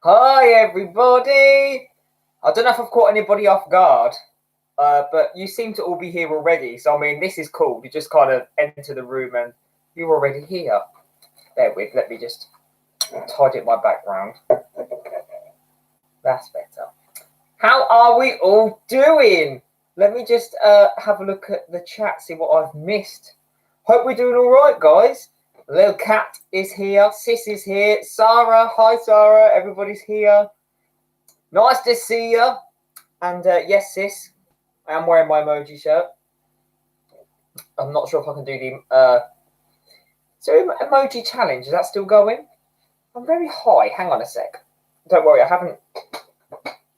Hi, everybody. I don't know if I've caught anybody off guard, but you seem to all be here already. So, I mean, this is cool. You just kind of enter the room and you're already here. Bear with, let me just tidy up my background. That's better. How are we all doing? Let me just have a look at the chat, see what I've missed. Hope we're doing all right, guys. Little Cat is here. Sis is here. Sarah, hi, Sarah. Everybody's here. Nice to see you. And yes, Sis, I am wearing my emoji shirt. I'm not sure if I can do the emoji challenge. Is that still going? I'm very high. Hang on a sec. Don't worry, I haven't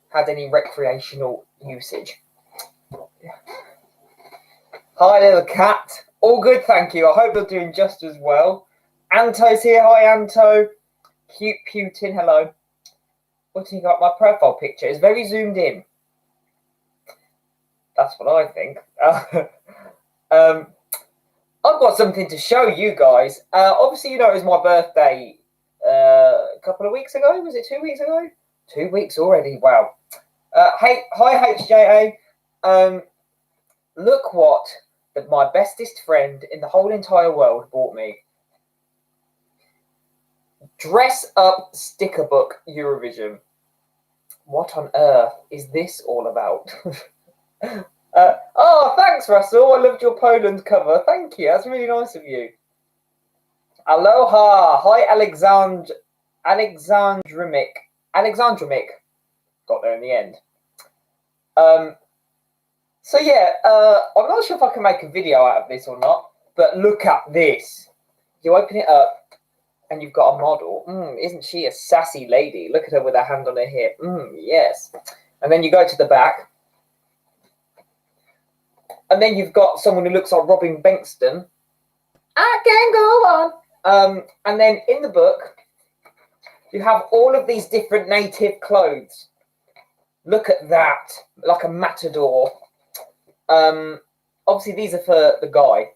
had any recreational usage. Hi, Little Cat. All good, thank you. I hope you're doing just as well. Anto's here. Hi, Anto. Cute Putin. Hello. What do you got? My profile picture is very zoomed in. That's what I think. I've got something to show you guys. Obviously, you know it was my birthday a couple of weeks ago. Was it 2 weeks ago? 2 weeks already. Wow. Hey, hi, HJA. Look what my bestest friend in the whole entire world bought me. Dress Up Sticker Book Eurovision. What on earth is this all about? Oh, thanks, Russell. I loved your Poland cover. Thank you. That's really nice of you. Aloha. Hi, Alexandrimic. Got there in the end. So yeah, I'm not sure if I can make a video out of this or not, but look at this. You open it up and you've got a model. Isn't she a sassy lady? Look at her with her hand on her hip. Yes. And then you go to the back. And then you've got someone who looks like Robin Bankston. I can go on. And then in the book, you have all of these different native clothes. Look at that, like a matador. Obviously, these are for the guy.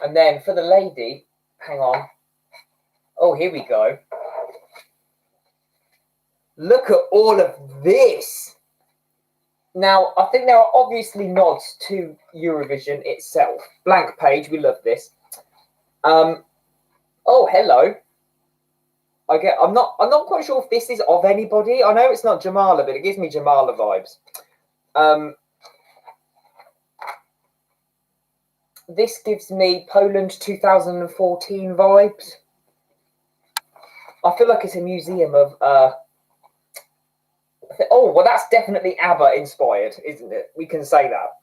And then for the lady, hang on. Oh, here we go. Look at all of this. Now, I think there are obviously nods to Eurovision itself. Blank page, we love this. Oh, hello. I'm not quite sure if this is of anybody. I know it's not Jamala, but it gives me Jamala vibes. This gives me Poland 2014 vibes. I feel like it's a museum of oh, well, that's definitely ABBA inspired, isn't it? We can say that.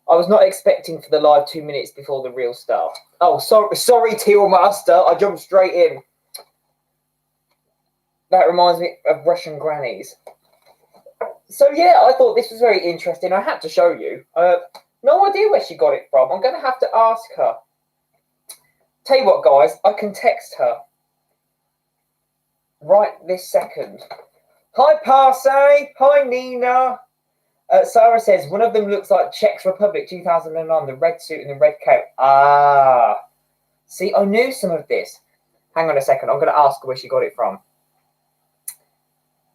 I was not expecting for the live 2 minutes before the real start. Oh, sorry, Teal Master. I jumped straight in. That reminds me of Russian grannies. So yeah, I thought this was very interesting. I had to show you. No idea where she got it from. I'm going to have to ask her. Tell you what, guys, I can text her right this second. Hi, Passe. Hi, Nina. Sarah says, one of them looks like Czech Republic 2009, the red suit and the red coat. Ah. See, I knew some of this. Hang on a second. I'm going to ask her where she got it from.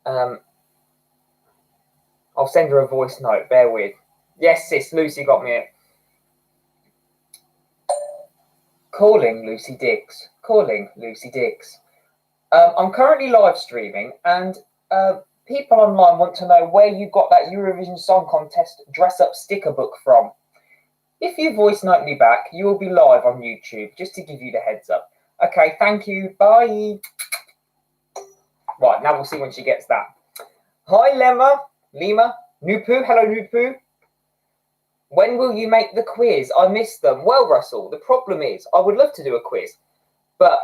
I'll send her a voice note. Bear with. Yes, sis. Lucy got me it. Calling Lucy Dix. Calling Lucy Dix. I'm currently live streaming, and people online want to know where you got that Eurovision Song Contest dress-up sticker book from. If you voice note me back, you will be live on YouTube, just to give you the heads up. Okay, thank you. Bye. Right, now we'll see when she gets that. Hi, Lima. Nupu. Hello, Nupu. When will you make the quiz? I missed them. Well, Russell, the problem is I would love to do a quiz, but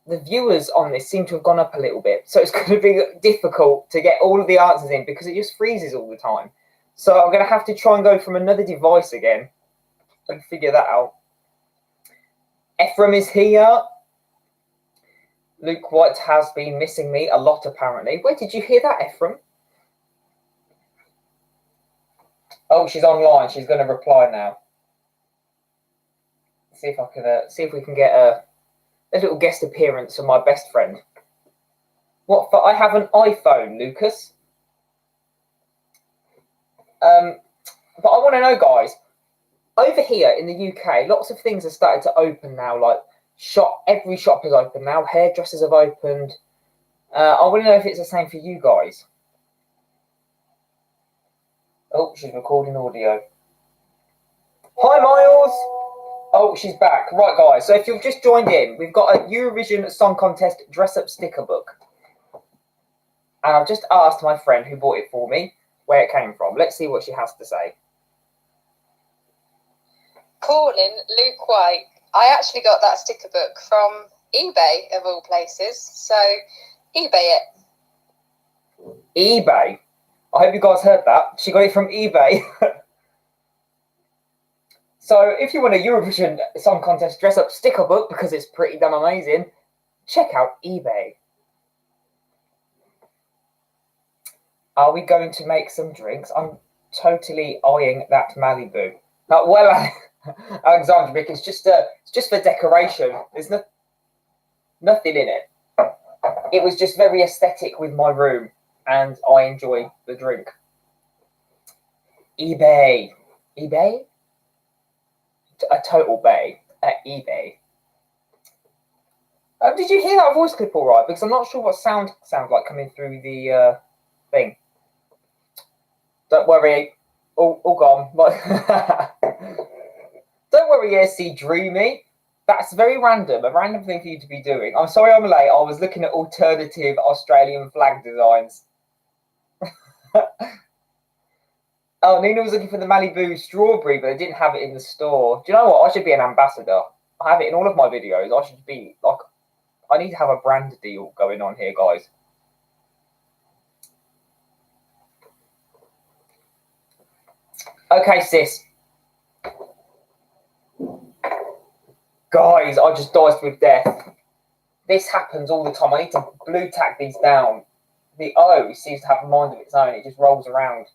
the viewers on this seem to have gone up a little bit. So it's going to be difficult to get all of the answers in because it just freezes all the time. So I'm going to have to try and go from another device again and figure that out. Ephraim is here. Luke White has been missing me a lot, apparently. Where did you hear that, Ephraim? Oh, she's online. She's going to reply now. See if I can see if we can get a little guest appearance from my best friend. What for? I have an iPhone, Lucas. But I want to know, guys, over here in the UK, lots of things are starting to open now. Like every shop is open now. Hairdressers have opened. I want to know if it's the same for you guys. Oh, she's recording audio. Hi, Miles. Oh, she's back. Right, guys. So if you've just joined in, we've got a Eurovision Song Contest dress-up sticker book. And I've just asked my friend who bought it for me where it came from. Let's see what she has to say. Calling Luke White. I actually got that sticker book from eBay, of all places. So, eBay it. eBay. I hope you guys heard that. She got it from eBay. So if you want a Eurovision Song Contest dress-up sticker book, because it's pretty damn amazing, check out eBay. Are we going to make some drinks? I'm totally eyeing that Malibu. Well, Alexandra, it's just for decoration. There's nothing in it. It was just very aesthetic with my room, and I enjoy the drink. eBay. eBay? A total bay at eBay. Did you hear that voice clip all right? Because I'm not sure what sounds like coming through the thing. Don't worry, all gone. Don't worry, ESC Dreamy. That's very random, a random thing for you to be doing. I'm sorry I'm late. I was looking at alternative Australian flag designs. Oh, Nina was looking for the Malibu strawberry, but they didn't have it in the store. Do you know what? I should be an ambassador. I have it in all of my videos. I should be like, I need to have a brand deal going on here, guys. Okay, sis. Guys, I just diced with death. This happens all the time. I need to blue tack these down. The O seems to have a mind of its own. It just rolls around.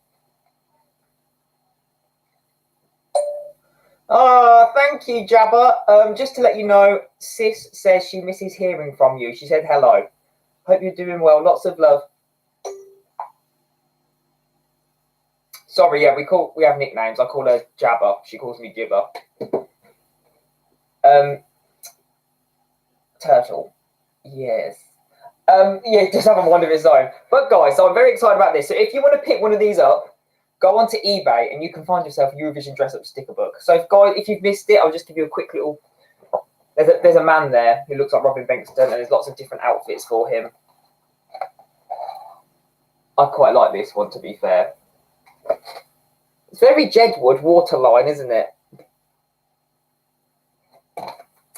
Thank you, Jabba. Just to let you know, Sis says she misses hearing from you. She said hello. Hope you're doing well. Lots of love. Sorry, yeah, we have nicknames. I call her Jabba. She calls me Jibba. Turtle. Yes. Yeah, just have a one of its own. But guys, so I'm very excited about this. So if you want to pick one of these up, go onto eBay and you can find yourself a Eurovision dress-up sticker book. So if you've missed it, I'll just give you a quick little. There's a man there who looks like Robin Bengtsson, and there's lots of different outfits for him. I quite like this one, to be fair. It's very Jedward waterline, isn't it?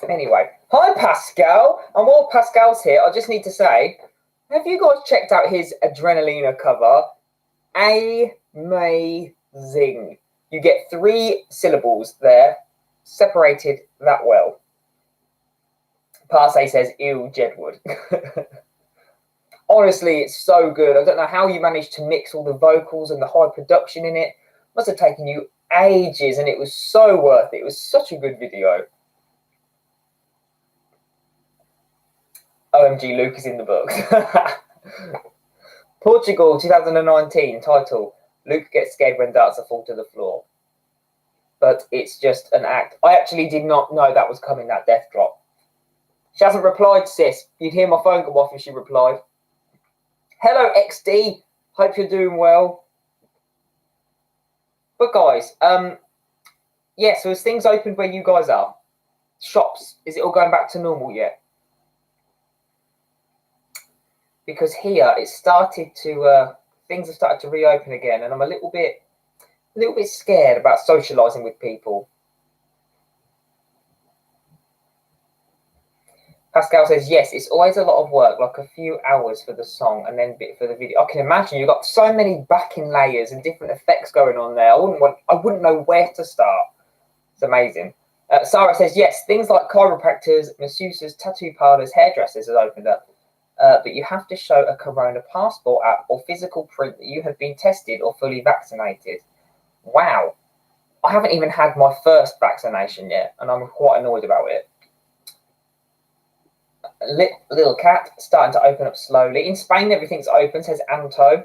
Anyway, hi Pascal. And while Pascal's here, I just need to say, have you guys checked out his Adrenalina cover? Amazing. You get 3 syllables there, separated that well. Passe says, ew, Jedward. Honestly, it's so good. I don't know how you managed to mix all the vocals and the high production in it. Must have taken you ages, and it was so worth it. It was such a good video. OMG, Luke is in the book. Portugal 2019 title, Luke gets scared when darts fall to the floor. But it's just an act. I actually did not know that was coming, that death drop. She hasn't replied, sis. You'd hear my phone go off if she replied. Hello, XD. Hope you're doing well. But guys, yeah, so as things opened where you guys are, shops, is it all going back to normal yet? Because here it started to, things have started to reopen again, and I'm a little bit scared about socialising with people. Pascal says, yes, it's always a lot of work, like a few hours for the song and then a bit for the video. I can imagine you've got so many backing layers and different effects going on there. I wouldn't know where to start. It's amazing. Sarah says, yes, things like chiropractors, masseuses, tattoo parlours, hairdressers have opened up. But you have to show a Corona passport app or physical print that you have been tested or fully vaccinated. Wow. I haven't even had my first vaccination yet, and I'm quite annoyed about it. Little cat starting to open up slowly. In Spain, everything's open, says Anto.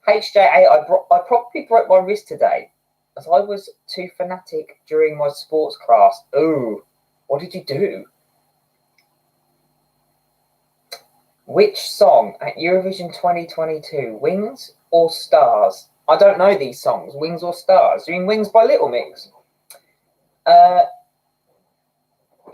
HJA, I probably broke my wrist today as I was too fanatic during my sports class. Ooh, what did you do? Which song at Eurovision 2022? Wings or Stars? I don't know these songs. Wings or Stars? You mean Wings by Little Mix?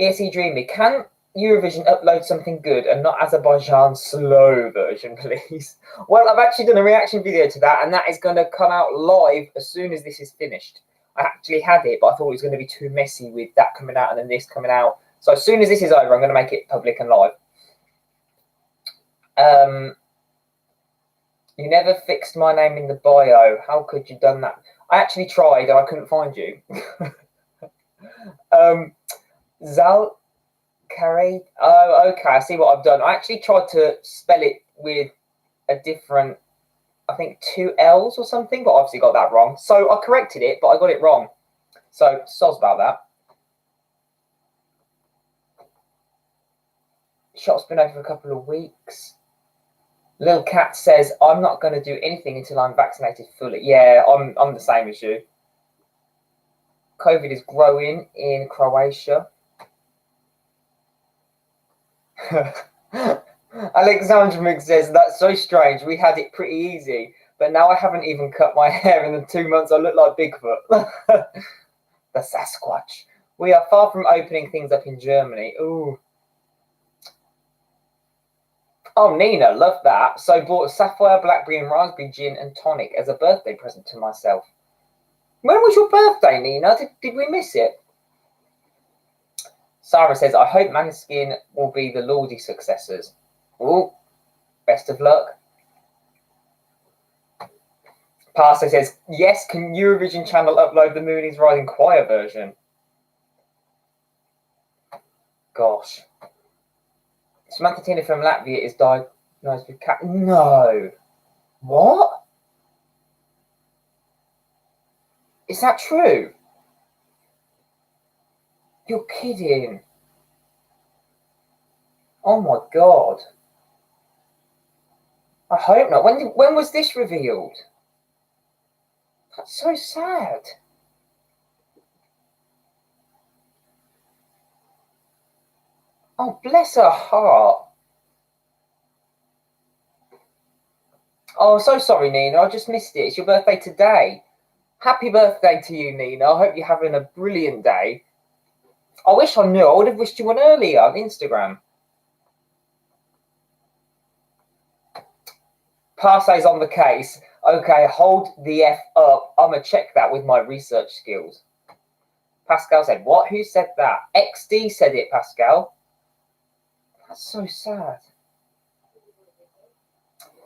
ESC Dreamy. Can Eurovision upload something good and not Azerbaijan's slow version, please? Well, I've actually done a reaction video to that, and that is going to come out live as soon as this is finished. I actually had it, but I thought it was going to be too messy with that coming out and then this coming out. So as soon as this is over, I'm going to make it public and live. You never fixed my name in the bio. How could you have done that? I actually tried and I couldn't find you. Zal Carey. Oh, okay. I see what I've done. I actually tried to spell it with a different, I think 2 L's or something, but obviously got that wrong. So I corrected it, but I got it wrong. So soz about that. Shop's been over a couple of weeks. Lil Cat says, I'm not going to do anything until I'm vaccinated fully. Yeah, I'm the same as you. COVID is growing in Croatia. Alexandra says, that's so strange. We had it pretty easy, but now I haven't even cut my hair. In the 2 months, I look like Bigfoot. The Sasquatch. We are far from opening things up in Germany. Ooh. Oh, Nina, love that. So bought sapphire, blackberry and raspberry gin and tonic as a birthday present to myself. When was your birthday, Nina? Did we miss it? Sarah says, I hope Maneskin will be the Lordi successors. Ooh, best of luck. Passe says, yes, can Eurovision channel upload the Moon is Rising choir version? Gosh. Samantha Tina from Latvia is diagnosed with cat. No. What? Is that true? You're kidding. Oh my God. I hope not. When was this revealed? That's so sad. Oh, bless her heart. Oh, so sorry, Nina. I just missed it. It's your birthday today. Happy birthday to you, Nina. I hope you're having a brilliant day. I wish I knew. I would have wished you one earlier on Instagram. Passe's on the case. Okay, hold the F up. I'm going to check that with my research skills. Pascal said, what? Who said that? XD said it, Pascal. That's so sad.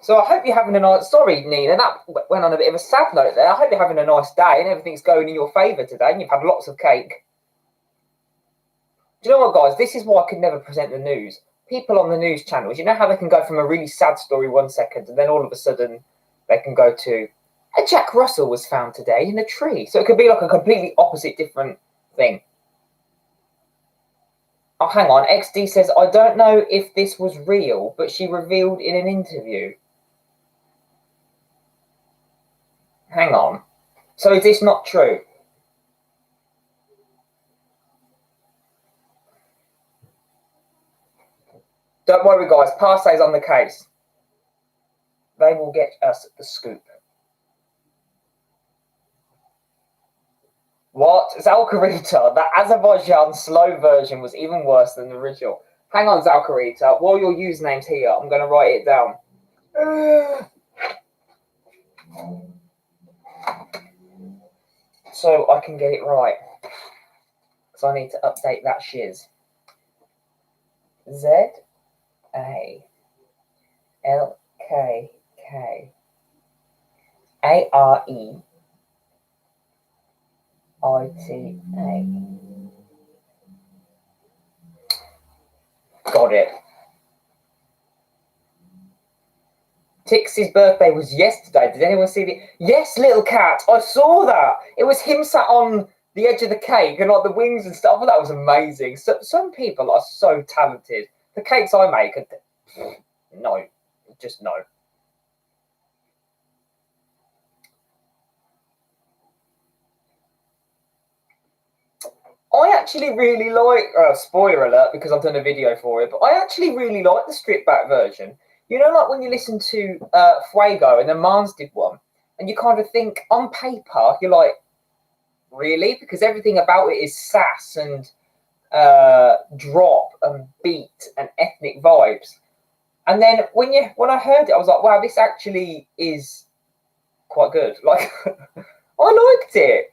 So I hope you're having a nice... Sorry, Nina, that went on a bit of a sad note there. I hope you're having a nice day and everything's going in your favour today and you've had lots of cake. Do you know what, guys? This is why I could never present the news. People on the news channels, you know how they can go from a really sad story 1 second and then all of a sudden they can go to, a Jack Russell was found today in a tree. So it could be like a completely opposite, different thing. Oh, hang on. XD says, I don't know if this was real, but she revealed in an interview. Hang on. So is this not true? Don't worry, guys. Passe's on the case. They will get us the scoop. What? Zalkarita, the Azerbaijan slow version was even worse than the original. Hang on, Zalkarita. While your username's here, I'm going to write it down. So I can get it right. So I need to update that shiz. Z-A-L-K-K-A-R-E-I-T-A. Got it. Tix's birthday was yesterday. Did anyone see the... Yes, little cat. I saw that. It was him sat on the edge of the cake and like the wings and stuff. That was amazing. So, some people are so talented. The cakes I make are no, just no. I actually really like, spoiler alert, because I've done a video for it, but I actually really like the stripped back version. You know, like when you listen to Fuego and then Mans did one, and you kind of think, on paper, you're like, really? Because everything about it is sass and drop and beat and ethnic vibes. And then when I heard it, I was like, wow, this actually is quite good. Like, I liked it.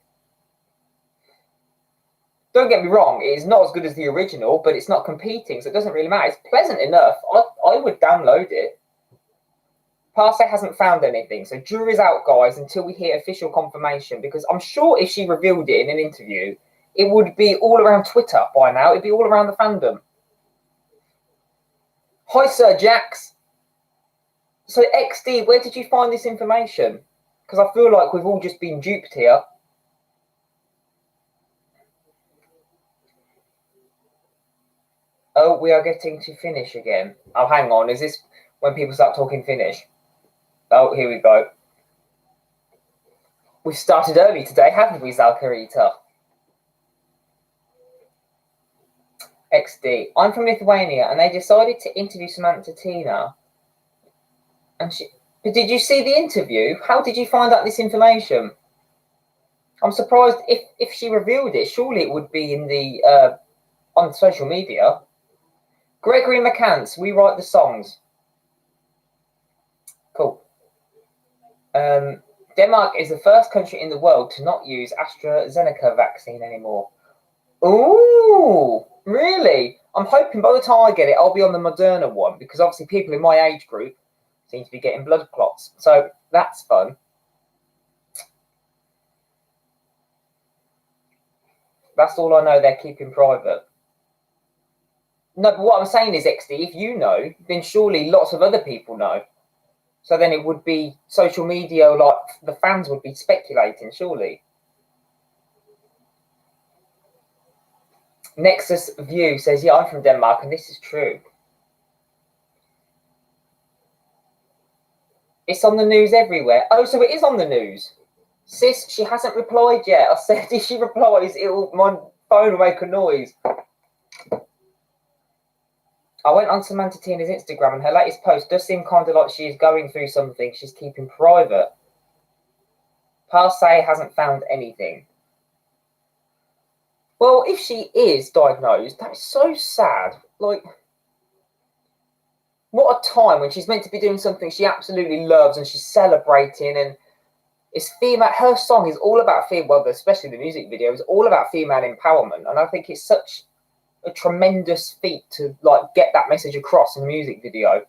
Don't get me wrong, it is not as good as the original, but it's not competing, so it doesn't really matter. It's pleasant enough. I would download it. Passe hasn't found anything, so jury's out, guys, until we hear official confirmation, because I'm sure if she revealed it in an interview, it would be all around Twitter by now. It'd be all around the fandom. Hi, Sir Jax. So, XD, where did you find this information? Because I feel like we've all just been duped here. Oh, we are getting to finish again. Oh, hang on. Is this when people start talking Finnish? Oh, here we go. We've started early today, haven't we, Zalkarita? XD. I'm from Lithuania, and they decided to interview Samantha Tina. And but did you see the interview? How did you find out this information? I'm surprised if she revealed it. Surely it would be in the on social media. Gregory McCants, we write the songs. Cool. Denmark is the first country in the world to not use AstraZeneca vaccine anymore. Ooh, really? I'm hoping by the time I get it, I'll be on the Moderna one, because obviously people in my age group seem to be getting blood clots. So that's fun. That's all I know they're keeping private. No, but what I'm saying is, XD, if you know, then surely lots of other people know. So then it would be social media, like the fans would be speculating, surely. Nexus View says, yeah, I'm from Denmark, and this is true. It's on the news everywhere. Oh, so it is on the news. Sis, she hasn't replied yet. I said if she replies, my phone will make a noise. I went on Samantha Tina's Instagram, and her latest post does seem kind of like she is going through something she's keeping private. Passe hasn't found anything. Well, if she is diagnosed, that's so sad. Like, what a time when she's meant to be doing something she absolutely loves and she's celebrating, and it's female. Her song is all about female, well, especially the music video is all about female empowerment, and I think it's such a tremendous feat to like get that message across in a music video.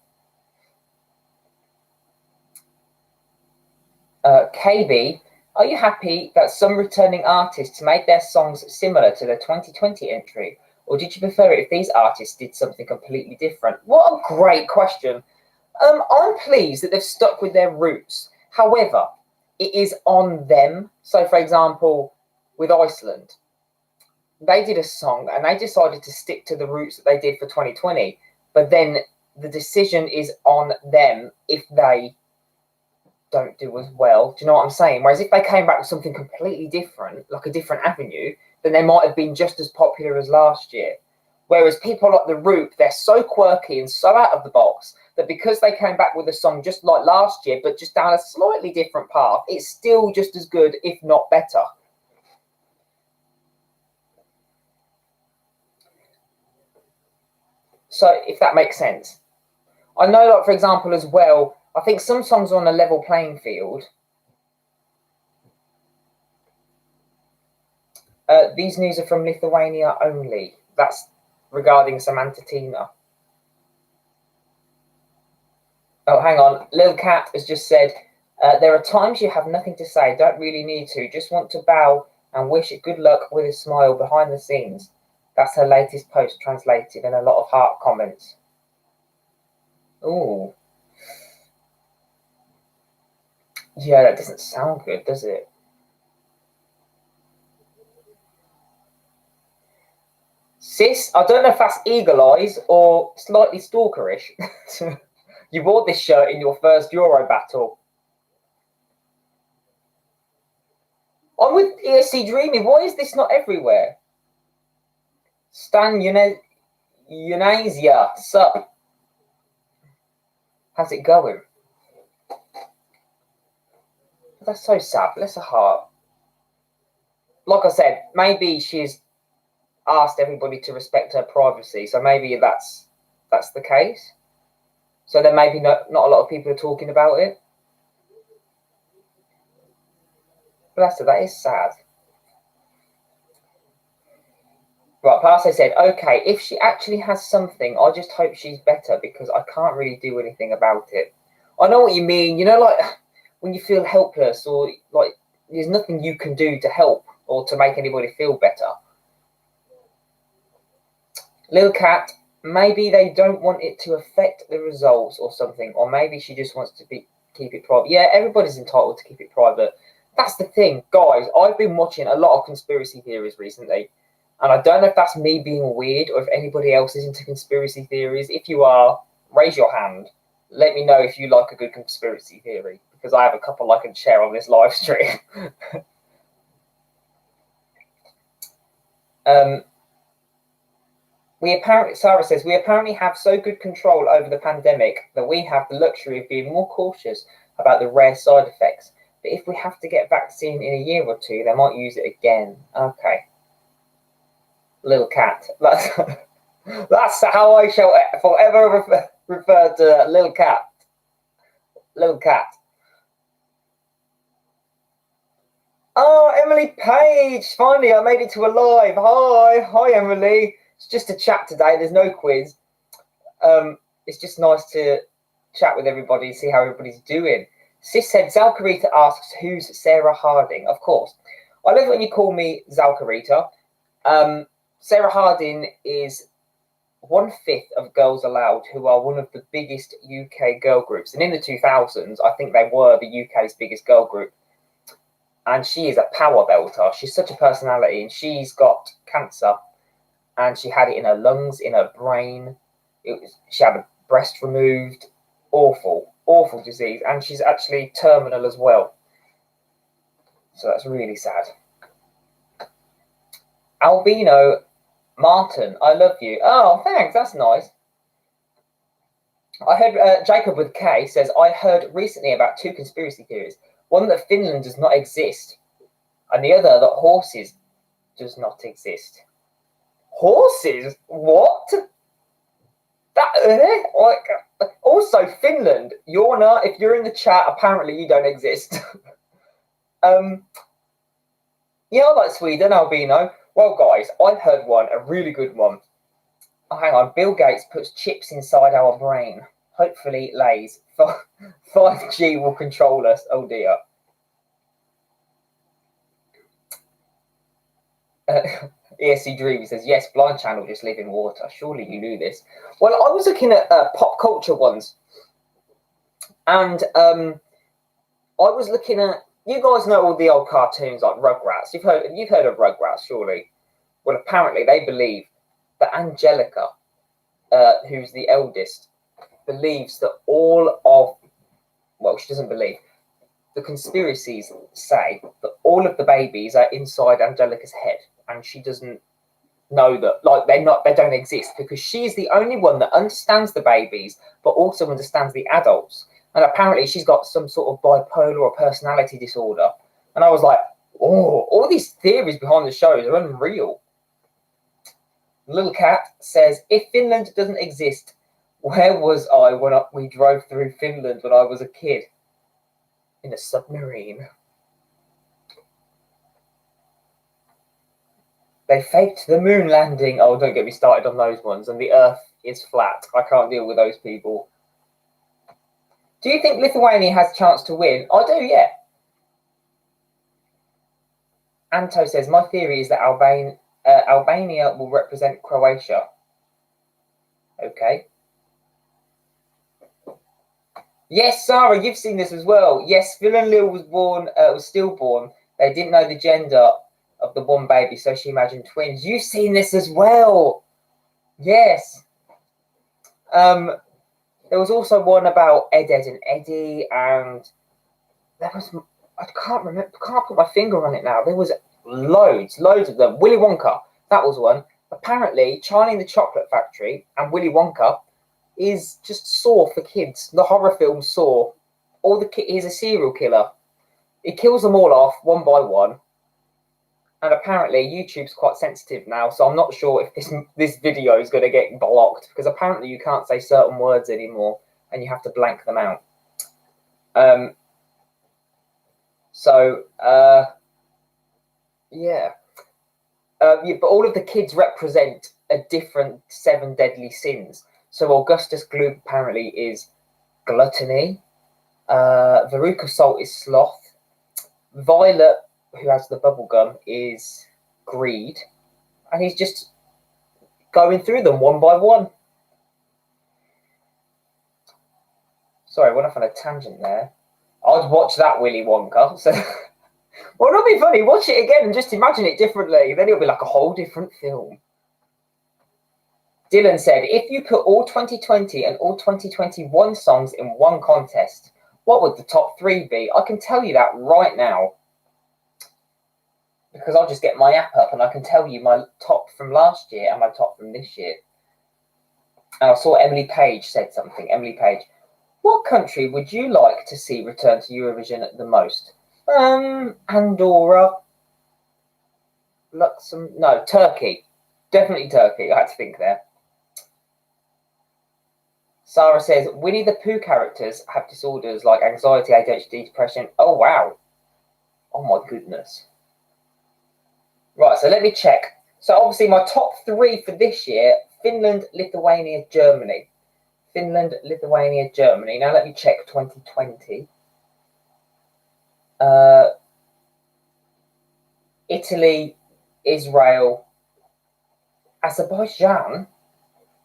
KB, are you happy that some returning artists made their songs similar to the 2020 entry, or did you prefer it if these artists did something completely different? What a great question. I'm pleased that they've stuck with their roots. However, it is on them. So, for example, with Iceland, they did a song and they decided to stick to the roots that they did for 2020. But then the decision is on them if they don't do as well. Do you know what I'm saying? Whereas if they came back with something completely different, like a different avenue, then they might have been just as popular as last year. Whereas people like The Roop, they're so quirky and so out of the box that because they came back with a song just like last year, but just down a slightly different path, it's still just as good, if not better. So if that makes sense. I know, like, for example, as well, I think some songs are on a level playing field. These news are from Lithuania only. That's regarding Samantha Tina. Oh, hang on. Lil Cat has just said, there are times you have nothing to say, don't really need to, just want to bow and wish it good luck with a smile behind the scenes. That's her latest post translated and a lot of heart comments. Ooh. Yeah, that doesn't sound good, does it? Sis, I don't know if that's eagle eyes or slightly stalkerish. You wore this shirt in your first Euro battle. I'm with ESC Dreamy. Why is this not everywhere? Stan Eunasia, sup? How's it going? That's so sad. Bless her heart. Like I said, maybe she's asked everybody to respect her privacy, so maybe that's the case. So then maybe not a lot of people are talking about it. Bless her, that is sad. Right, Passe said, okay, if she actually has something, I just hope she's better because I can't really do anything about it. I know what you mean. You know, like when you feel helpless or like there's nothing you can do to help or to make anybody feel better. Lil Cat, maybe they don't want it to affect the results or something, or maybe she just wants to keep it private. Yeah, everybody's entitled to keep it private. That's the thing, guys. I've been watching a lot of conspiracy theories recently. And I don't know if that's me being weird or if anybody else is into conspiracy theories. If you are, raise your hand. Let me know if you like a good conspiracy theory, because I have a couple I can share on this live stream. Sarah says, we apparently have so good control over the pandemic that we have the luxury of being more cautious about the rare side effects. But if we have to get vaccine in a year or two, they might use it again. Okay. Little Cat. That's how I shall forever refer to Little Cat. Little Cat. Oh, Emily Page. Finally, I made it to a live. Hi, Emily. It's just a chat today. There's no quiz. It's just nice to chat with everybody and see how everybody's doing. Sis said, Zalkarita asks, who's Sarah Harding? Of course. I love it when you call me Zalkarita. Sarah Harding is 1/5 of Girls Aloud, who are one of the biggest UK girl groups. And in the 2000s, I think they were the UK's biggest girl group. And she is a power belter. She's such a personality. And she's got cancer. And she had it in her lungs, in her brain. She had a breast removed. Awful, awful disease. And she's actually terminal as well. So that's really sad. Albino Martin, I love you. Oh, thanks. That's nice. I heard Jakob with K says, I heard recently about 2 conspiracy theories. One that Finland does not exist, and the other that horses does not exist. Horses? What? Also, Finland, you're not. If you're in the chat, apparently you don't exist. Yeah, I like Sweden, Albino. Well, guys, I've heard one, a really good one. Oh, hang on. Bill Gates puts chips inside our brain. Hopefully, lays. 5G will control us. Oh, dear. ESC Dreamy says, yes, Blind Channel just live in water. Surely you knew this. Well, I was looking at pop culture ones. And I was looking at, you guys know all the old cartoons like Rugrats. You've heard of Rugrats, surely. Well, apparently they believe that Angelica, who's the eldest, believes that she doesn't believe. The conspiracies say that all of the babies are inside Angelica's head, and she doesn't know that, like, they don't exist, because she's the only one that understands the babies, but also understands the adults. And apparently she's got some sort of bipolar or personality disorder. And I was like, oh, all these theories behind the shows are unreal. Little Cat says, if Finland doesn't exist, where was I when we drove through Finland when I was a kid? In a submarine. They faked the moon landing. Oh, don't get me started on those ones. And the Earth is flat. I can't deal with those people. Do you think Lithuania has a chance to win? I do, yeah. Anto says, my theory is that Albania will represent Croatia. Okay. Yes, Sarah, you've seen this as well. Yes, Phil and Lil was stillborn. They didn't know the gender of the one baby, so she imagined twins. You've seen this as well. Yes. There was also one about Ed and Eddie, and there was, I can't remember, can't put my finger on it now. There was loads of them. Willy Wonka, that was one. Apparently, Charlie and the Chocolate Factory and Willy Wonka is just Saw for kids. The horror film Saw. He's a serial killer. He kills them all off one by one. And apparently YouTube's quite sensitive now, so I'm not sure if this video is going to get blocked, because apparently you can't say certain words anymore and you have to blank them out. Yeah. But all of the kids represent a different 7 deadly sins. So Augustus Gloop apparently is gluttony. Veruca Salt is sloth. Violet, who has the bubble gum, is greed. And he's just going through them one by one. Sorry, I went off on a tangent there. I'd watch that Willy Wonka. So, well, it'll be funny. Watch it again and just imagine it differently. Then it'll be like a whole different film. Dylan said, if you put all 2020 and all 2021 songs in one contest, what would the top 3 be? I can tell you that right now. Because I'll just get my app up and I can tell you my top from last year and my top from this year. And I saw Emily Page said something. Emily Page, what country would you like to see return to Eurovision the most? Andorra. No, Turkey. Definitely Turkey. I had to think there. Sarah says, Winnie the Pooh characters have disorders like anxiety, ADHD, depression. Oh, wow. Oh, my goodness. Right, so let me check. So obviously my top 3 for this year, Finland, Lithuania, Germany. Finland, Lithuania, Germany. Now let me check 2020. Italy, Israel, Azerbaijan.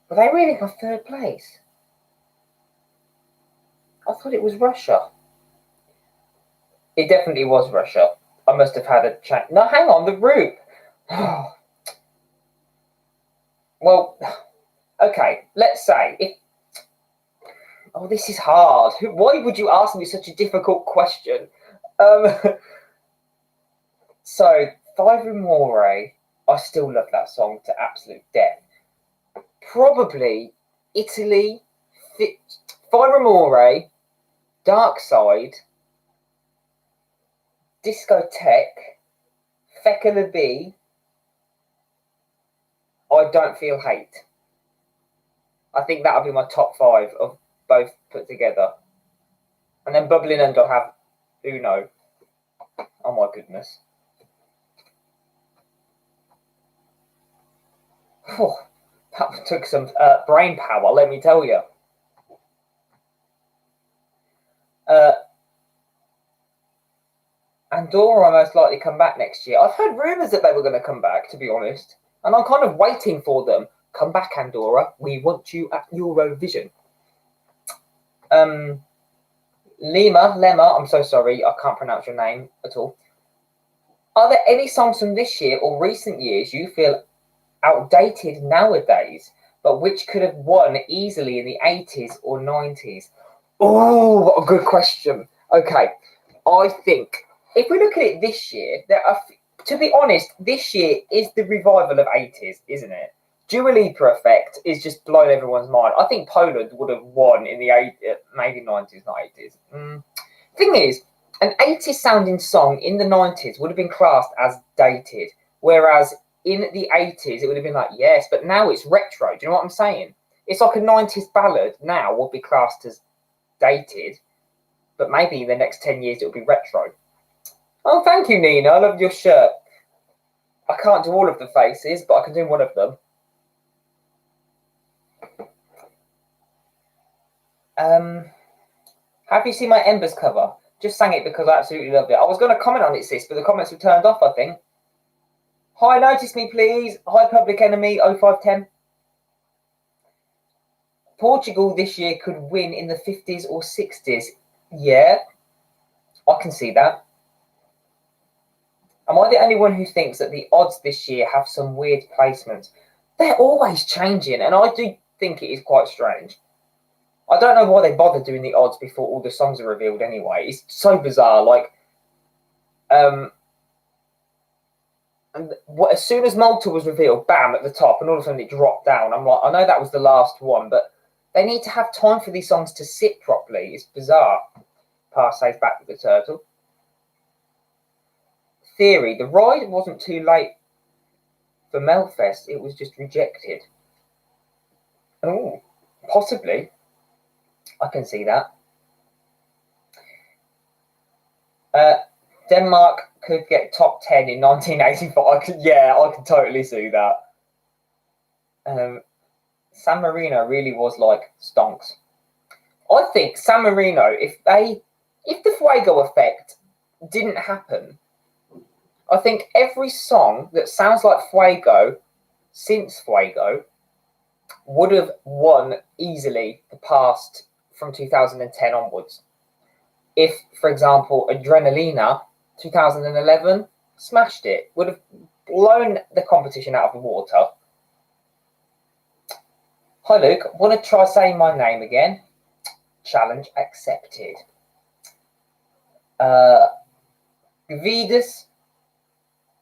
Were they really got 3rd place? I thought it was Russia. It definitely was Russia. I must have had a chat. No, hang on, the route. Well, okay, let's say if. Oh, this is hard. Why would you ask me such a difficult question? So, Five More, I still love that song to absolute death. Probably Italy, Five More, Dark Side, Discotheque, Fecka the Bee, I Don't Feel Hate. I think that'll be my top 5 of both put together. And then Bubbling Under I'll have Uno. Oh my goodness. Oh, that took some brain power, let me tell you. Andorra will most likely come back next year. I've heard rumours that they were going to come back, to be honest. And I'm kind of waiting for them. Come back, Andorra. We want you at Eurovision. Lema, I'm so sorry. I can't pronounce your name at all. Are there any songs from this year or recent years you feel outdated nowadays, but which could have won easily in the 80s or 90s? Oh, what a good question. Okay, I think if we look at it this year, to be honest, this year is the revival of 80s, isn't it? Dua Lipa effect is just blowing everyone's mind. I think Poland would have won in the maybe 90s, not 80s. Thing is, an 80s sounding song in the 90s would have been classed as dated, whereas in the 80s it would have been like, yes, but now it's retro. Do you know what I'm saying? It's like a 90s ballad now will be classed as dated, but maybe in the next 10 years it'll be retro. Oh, thank you, Nina. I love your shirt. I can't do all of the faces, but I can do one of them. Have you seen my Embers cover? Just sang it because I absolutely love it. I was going to comment on it, sis, but the comments were turned off, I think. Hi, notice me, please. Hi, Public Enemy 0510. Portugal this year could win in the 50s or 60s. Yeah, I can see that. Am I the only one who thinks that the odds this year have some weird placements? They're always changing, and I do think it is quite strange. I don't know why they bother doing the odds before all the songs are revealed anyway. It's so bizarre. Like, as soon as Malta was revealed, bam, at the top, and all of a sudden it dropped down. I'm like, I know that was the last one, but they need to have time for these songs to sit properly. It's bizarre. Passe's back with the turtle. Theory, the ride wasn't too late for Melfest, it was just rejected. Oh, possibly. I can see that. Denmark could get top 10 in 1985. Yeah, I can totally see that. San Marino really was like stonks. I think San Marino, if the Fuego effect didn't happen, I think every song that sounds like Fuego since Fuego would have won easily the past from 2010 onwards. If, for example, Adrenalina 2011 smashed it, would have blown the competition out of the water. Hi Luke, want to try saying my name again? Challenge accepted. Gvidas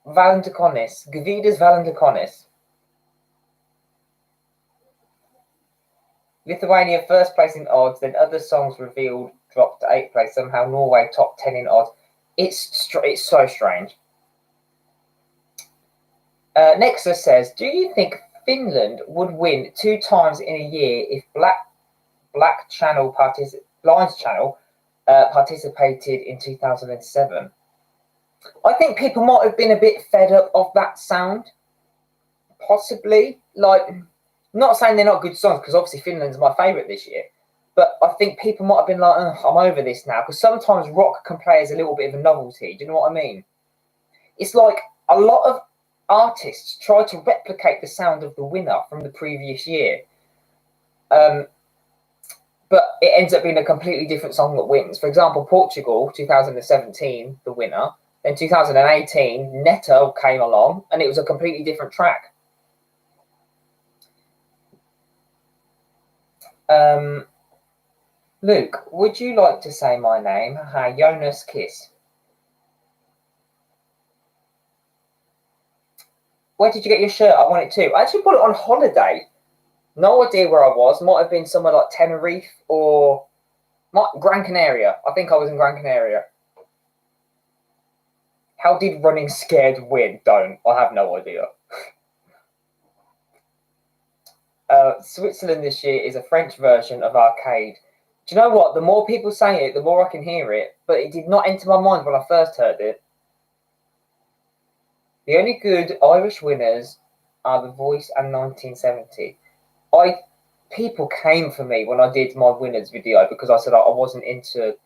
Valentikonis. Lithuania first place in odds, then other songs revealed dropped to 8th place. Somehow Norway top 10 in odds. It's so strange. Nexus says, do you think Finland would win 2 times in a year if Blind Channel participated in 2007? I think people might have been a bit fed up of that sound. Possibly. Like, not saying they're not good songs, because obviously Finland's my favourite this year. But I think people might have been like, I'm over this now. Because sometimes rock can play as a little bit of a novelty. Do you know what I mean? It's like a lot of artists try to replicate the sound of the winner from the previous year. But it ends up being a completely different song that wins. For example, Portugal, 2017, the winner. Then 2018, Neto came along, and it was a completely different track. Luke, would you like to say my name? Hi, Jonas Kiss. Where did you get your shirt? I want it too. I actually bought it on holiday. No idea where I was. Might have been somewhere like Tenerife or Gran Canaria. I think I was in Gran Canaria. How did Running Scared win? Don't. I have no idea. Switzerland this year is a French version of Arcade. Do you know what? The more people say it, the more I can hear it. But it did not enter my mind when I first heard it. The only good Irish winners are The Voice and 1970. People came for me when I did my winners video because I said I wasn't into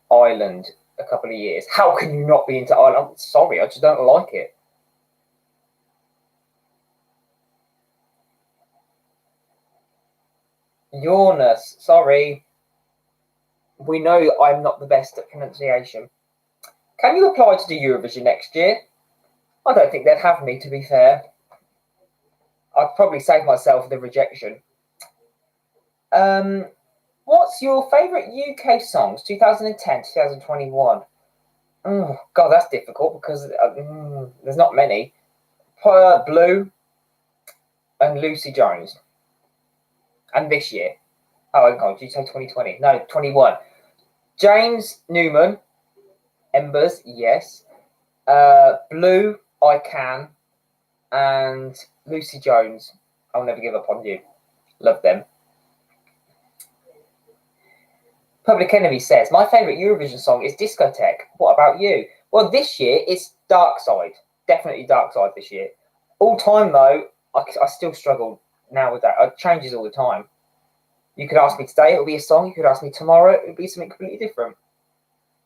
Ireland a couple of years. How can you not be into Ireland? I'm sorry, I just don't like it. Jonas, sorry. We know I'm not the best at pronunciation. Can you apply to do Eurovision next year? I don't think they'd have me, to be fair. I'd probably save myself the rejection. What's your favourite UK songs, 2010, 2021? Oh, God, that's difficult because there's not many. Blue and Lucy Jones. And this year. Oh, hang on, did you say 2020? No, 21. James Newman, Embers, yes. Blue, I Can. And Lucy Jones, I'll Never Give Up on You. Love them. Public Enemy says, my favourite Eurovision song is Discotheque. What about you? Well, this year it's Dark Side. Definitely Dark Side this year. All time, though, I still struggle now with that. It changes all the time. You could ask me today, it'll be a song. You could ask me tomorrow, it'll be something completely different.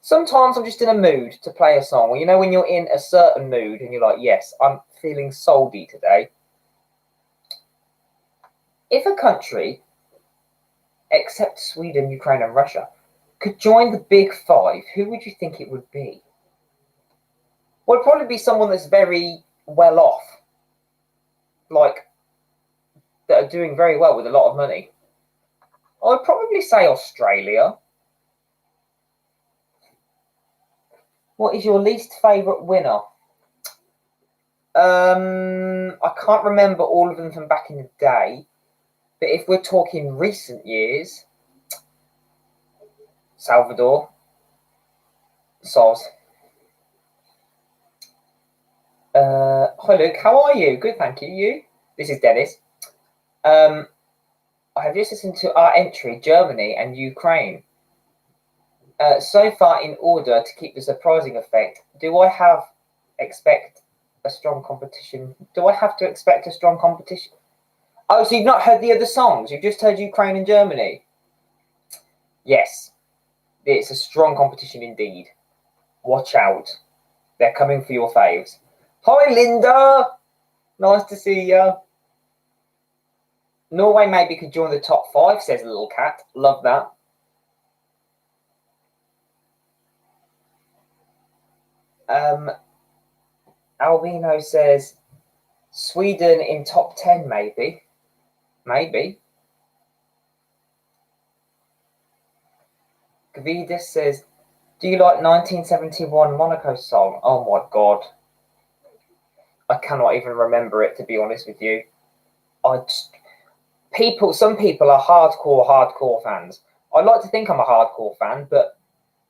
Sometimes I'm just in a mood to play a song. Well, you know when you're in a certain mood and you're like, yes, I'm feeling souldy today. If a country, except Sweden, Ukraine and Russia, could join the big 5, who would you think it would be? Would probably be someone that's very well off, like that are doing very well with a lot of money. I'd probably say Australia. What is your least favourite winner? I can't remember all of them from back in the day, but if we're talking recent years, Salvador, Soz. Hi Luke, how are you? Good, thank you. You? This is Dennis. I have just listened to our entry, Germany and Ukraine. So far, in order to keep the surprising effect, do I have expect a strong competition? Do I have to expect a strong competition? Oh, so you've not heard the other songs? You've just heard Ukraine and Germany? Yes, it's a strong competition indeed. Watch out. They're coming for your faves. Hi, Linda. Nice to see you. Norway maybe could join the top 5, says Little Cat. Love that. Albino says Sweden in top 10, maybe. Maybe. Gavidas says, do you like 1971 Monaco song? Oh my God. I cannot even remember it, to be honest with you. Some people are hardcore fans. I like to think I'm a hardcore fan, but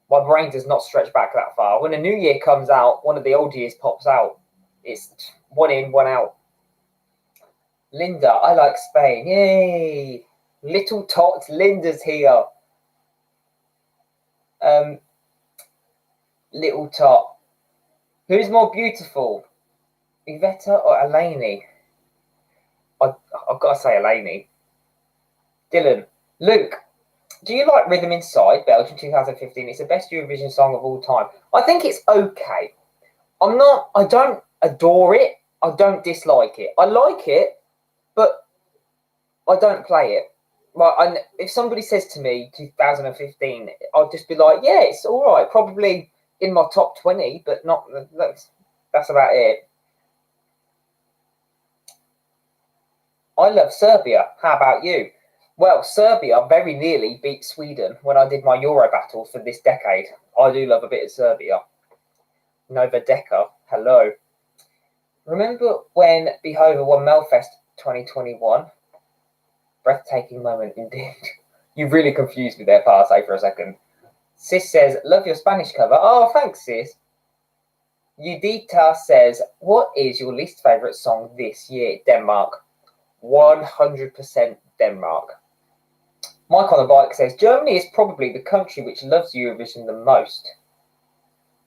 my brain does not stretch back that far. When a new year comes out, one of the old years pops out. It's one in, one out. Linda, I like Spain. Yay! Little Tots, Linda's here. Little Tot. Who's more beautiful? Iveta or Eleni? I've got to say Eleni. Dylan. Luke, do you like Rhythm Inside, Belgium 2015? It's the best Eurovision song of all time. I think it's okay. I don't adore it. I don't dislike it. I like it, but I don't play it. Right, if somebody says to me 2015, I'll just be like, yeah, it's all right. Probably in my top 20, but not. That's about it. I love Serbia. How about you? Well, Serbia very nearly beat Sweden when I did my Euro battle for this decade. I do love a bit of Serbia. Nova Deca, hello. Remember when Behova won Melfest 2021? Breathtaking moment indeed. You've really confused me there, Passe, for a second. Sis says, love your Spanish cover. Oh, thanks, Sis. Udita says, what is your least favourite song this year? Denmark. 100% Denmark. Mike on the Bike says, Germany is probably the country which loves Eurovision the most.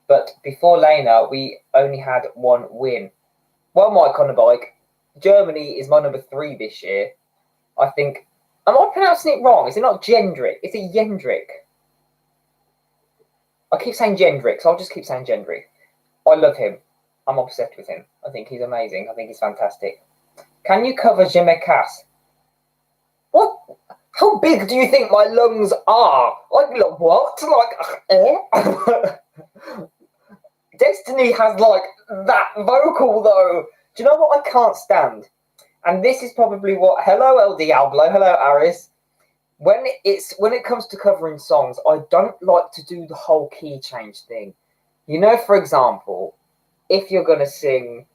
But before Lena, we only had one win. Well, Mike on the Bike, Germany is my number 3 this year. I think, am I pronouncing it wrong? Is it not Gendrick? Is it Jendrik? I keep saying Gendrick, so I'll just keep saying Gendrick. I love him. I'm obsessed with him. I think he's amazing. I think he's fantastic. Can you cover Je me casse? What? How big do you think my lungs are? Like what? Like, Destiny has like that vocal though. Do you know what I can't stand? And this is probably what. Hello, El Diablo. Hello, Aris. When it comes to covering songs, I don't like to do the whole key change thing. You know, for example, if you're gonna sing,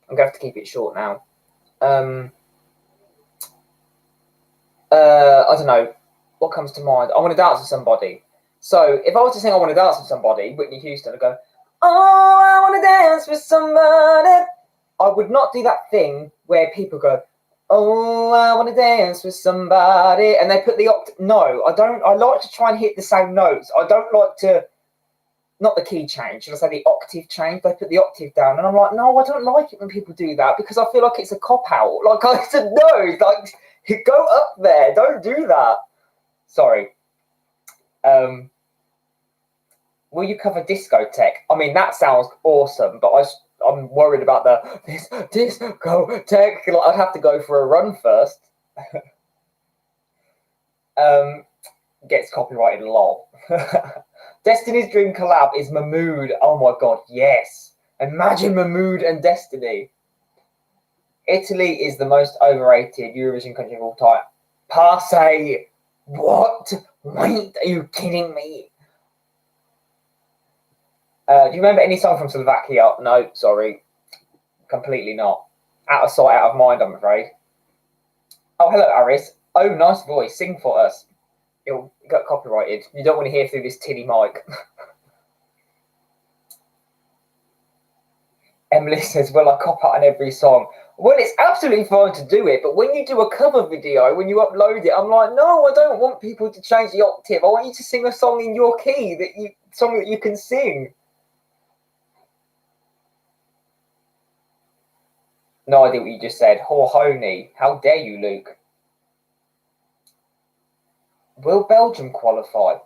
I'm gonna have to keep it short now. I don't know what comes to mind. I want to dance with somebody. So if I was to sing I want to dance with somebody, Whitney Houston, I'd go, oh, I want to dance with somebody. I would not do that thing where people go, oh, I want to dance with somebody, and they put the octave. No, I don't. I like to try and hit the same notes. I don't like to, not the key change, should I say the octave change? They put the octave down, and I'm like, no, I don't like it when people do that because I feel like it's a cop-out. Like, I said, no, like, go up there. Don't do that. Sorry. Will you cover discotheque? I mean, that sounds awesome, but I'm worried about this discotheque. Like, I'd have to go for a run first. Gets copyrighted, lol. Destiny's Dream collab is Mahmood. Oh my god, yes. Imagine Mahmood and Destiny. Italy is the most overrated Eurovision country of all time. Passe. What? Wait, are you kidding me? Do you remember any song from Slovakia? No, sorry. Completely not. Out of sight, out of mind, I'm afraid. Oh, hello, Aris. Oh, nice voice. Sing for us. It'll get copyrighted. You don't want to hear through this tinny mic. Emily says, well, I cop out on every song. Well, it's absolutely fine to do it, but when you do a cover video, when you upload it, I'm like, no, I don't want people to change the octave. I want you to sing a song in your key, song that you can sing. No idea what you just said. Horhony. How dare you, Luke? Will Belgium qualify?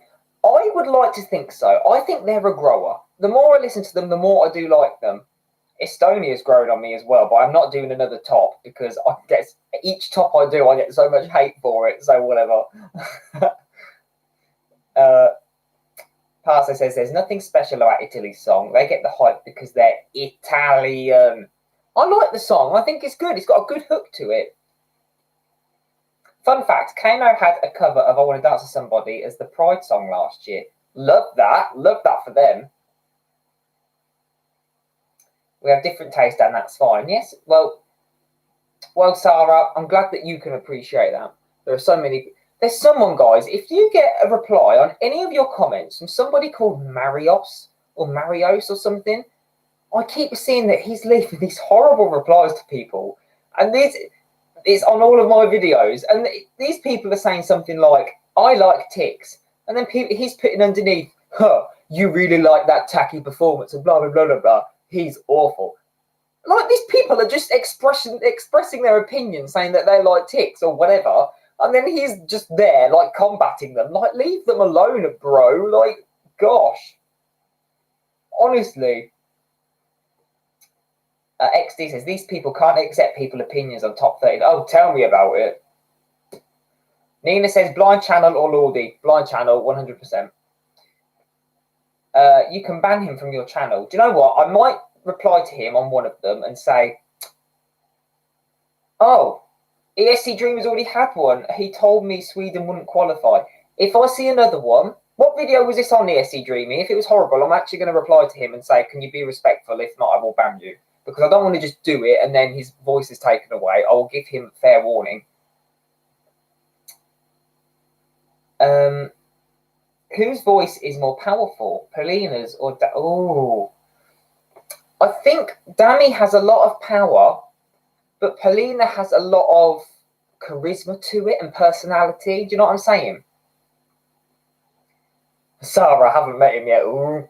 I would like to think so. I think they're a grower. The more I listen to them, the more I do like them. Estonia's grown on me as well, but I'm not doing another top because I get each top I do, I get so much hate for it. So whatever. Passe says there's nothing special about Italy's song. They get the hype because they're Italian. I like the song. I think it's good. It's got a good hook to it. Fun fact, Kano had a cover of I Want to Dance with Somebody as the Pride song last year. Love that. Love that for them. We have different taste and that's fine. Yes, well, Sarah, I'm glad that you can appreciate that. There are so many. There's someone, guys, if you get a reply on any of your comments from somebody called Marios or Marios or something, I keep seeing that he's leaving these horrible replies to people. And this is on all of my videos. And these people are saying something like, I like ticks. And then he's putting underneath, you really like that tacky performance and blah, blah, blah, blah, blah. He's awful. Like, these people are just expressing their opinion, saying that they like ticks or whatever. And then he's just there, like, combating them. Like, leave them alone, bro. Like, gosh. Honestly. XD says, these people can't accept people's opinions on top 30. Oh, tell me about it. Nina says, blind channel or Lordy? Blind channel, 100%. You can ban him from your channel. Do you know what? I might reply to him on one of them and say, oh, ESC Dreamy's already had one. He told me Sweden wouldn't qualify. If I see another one, what video was this on ESC Dreamy? If it was horrible, I'm actually going to reply to him and say, can you be respectful? If not, I will ban you. Because I don't want to just do it and then his voice is taken away. I will give him fair warning. Whose voice is more powerful, Polina's or oh? I think Danny has a lot of power, but Polina has a lot of charisma to it and personality. Do you know what I'm saying? Sarah, I haven't met him yet. Ooh.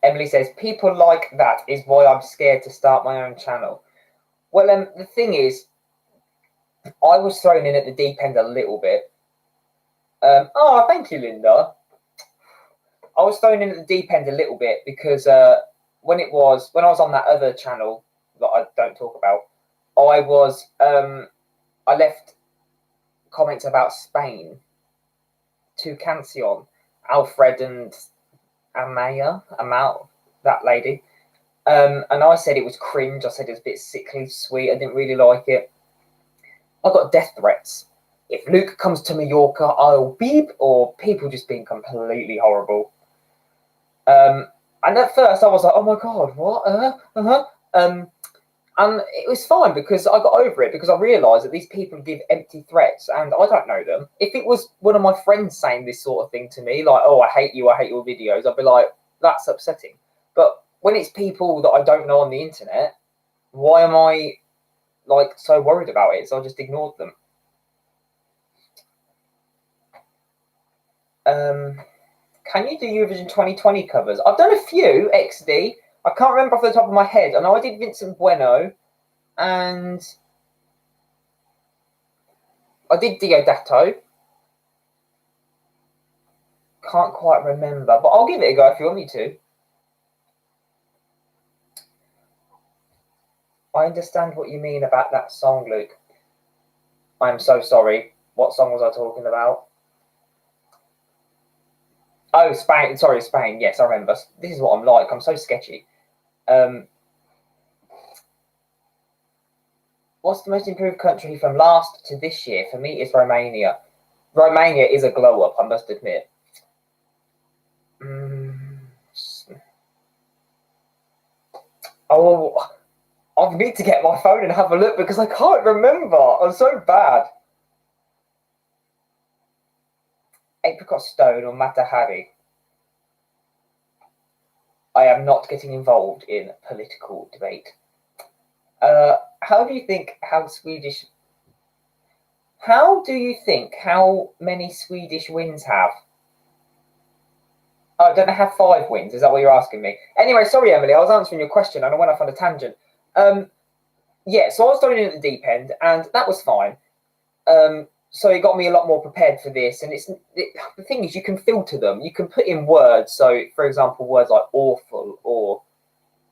Emily says, people like that is why I'm scared to start my own channel. Well, the thing is, I was thrown in at the deep end a little bit. Oh, thank you, Linda. I was thrown in at the deep end a little bit because when I was on that other channel that I don't talk about, I left comments about Spain to Cancion, Alfred and Amal, that lady. And I said it was cringe. I said it was a bit sickly sweet. I didn't really like it. I got death threats. If Luke comes to Mallorca, I'll beep, or people just being completely horrible. And at first I was like, oh my God, what? And it was fine because I got over it because I realised that these people give empty threats and I don't know them. If it was one of my friends saying this sort of thing to me, like, oh, I hate your videos, I'd be like, that's upsetting. But when it's people that I don't know on the internet, why am I like so worried about it? So I just ignored them. Can you do Eurovision 2020 covers? I've done a few, XD. I can't remember off the top of my head. I know I did Vincent Bueno, and I did Diodato. Can't quite remember, but I'll give it a go if you want me to. I understand what you mean about that song, Luke. I'm so sorry. What song was I talking about? Oh, Spain. Sorry, Spain. Yes, I remember. This is what I'm like. I'm so sketchy. What's the most improved country from last to this year? For me, it's Romania. Romania is a glow up, I must admit. Oh, I need to get my phone and have a look because I can't remember. I'm so bad. Apricot Stone or Matahari? I am not getting involved in political debate. How do you think how many Swedish wins have? Oh, don't they have 5 wins? Is that what you're asking me? Anyway, sorry, Emily, I was answering your question and I went off on a tangent. Yeah, so I was thrown in at the deep end and that was fine. So it got me a lot more prepared for this. And the thing is, you can filter them. You can put in words. So, for example, words like awful or...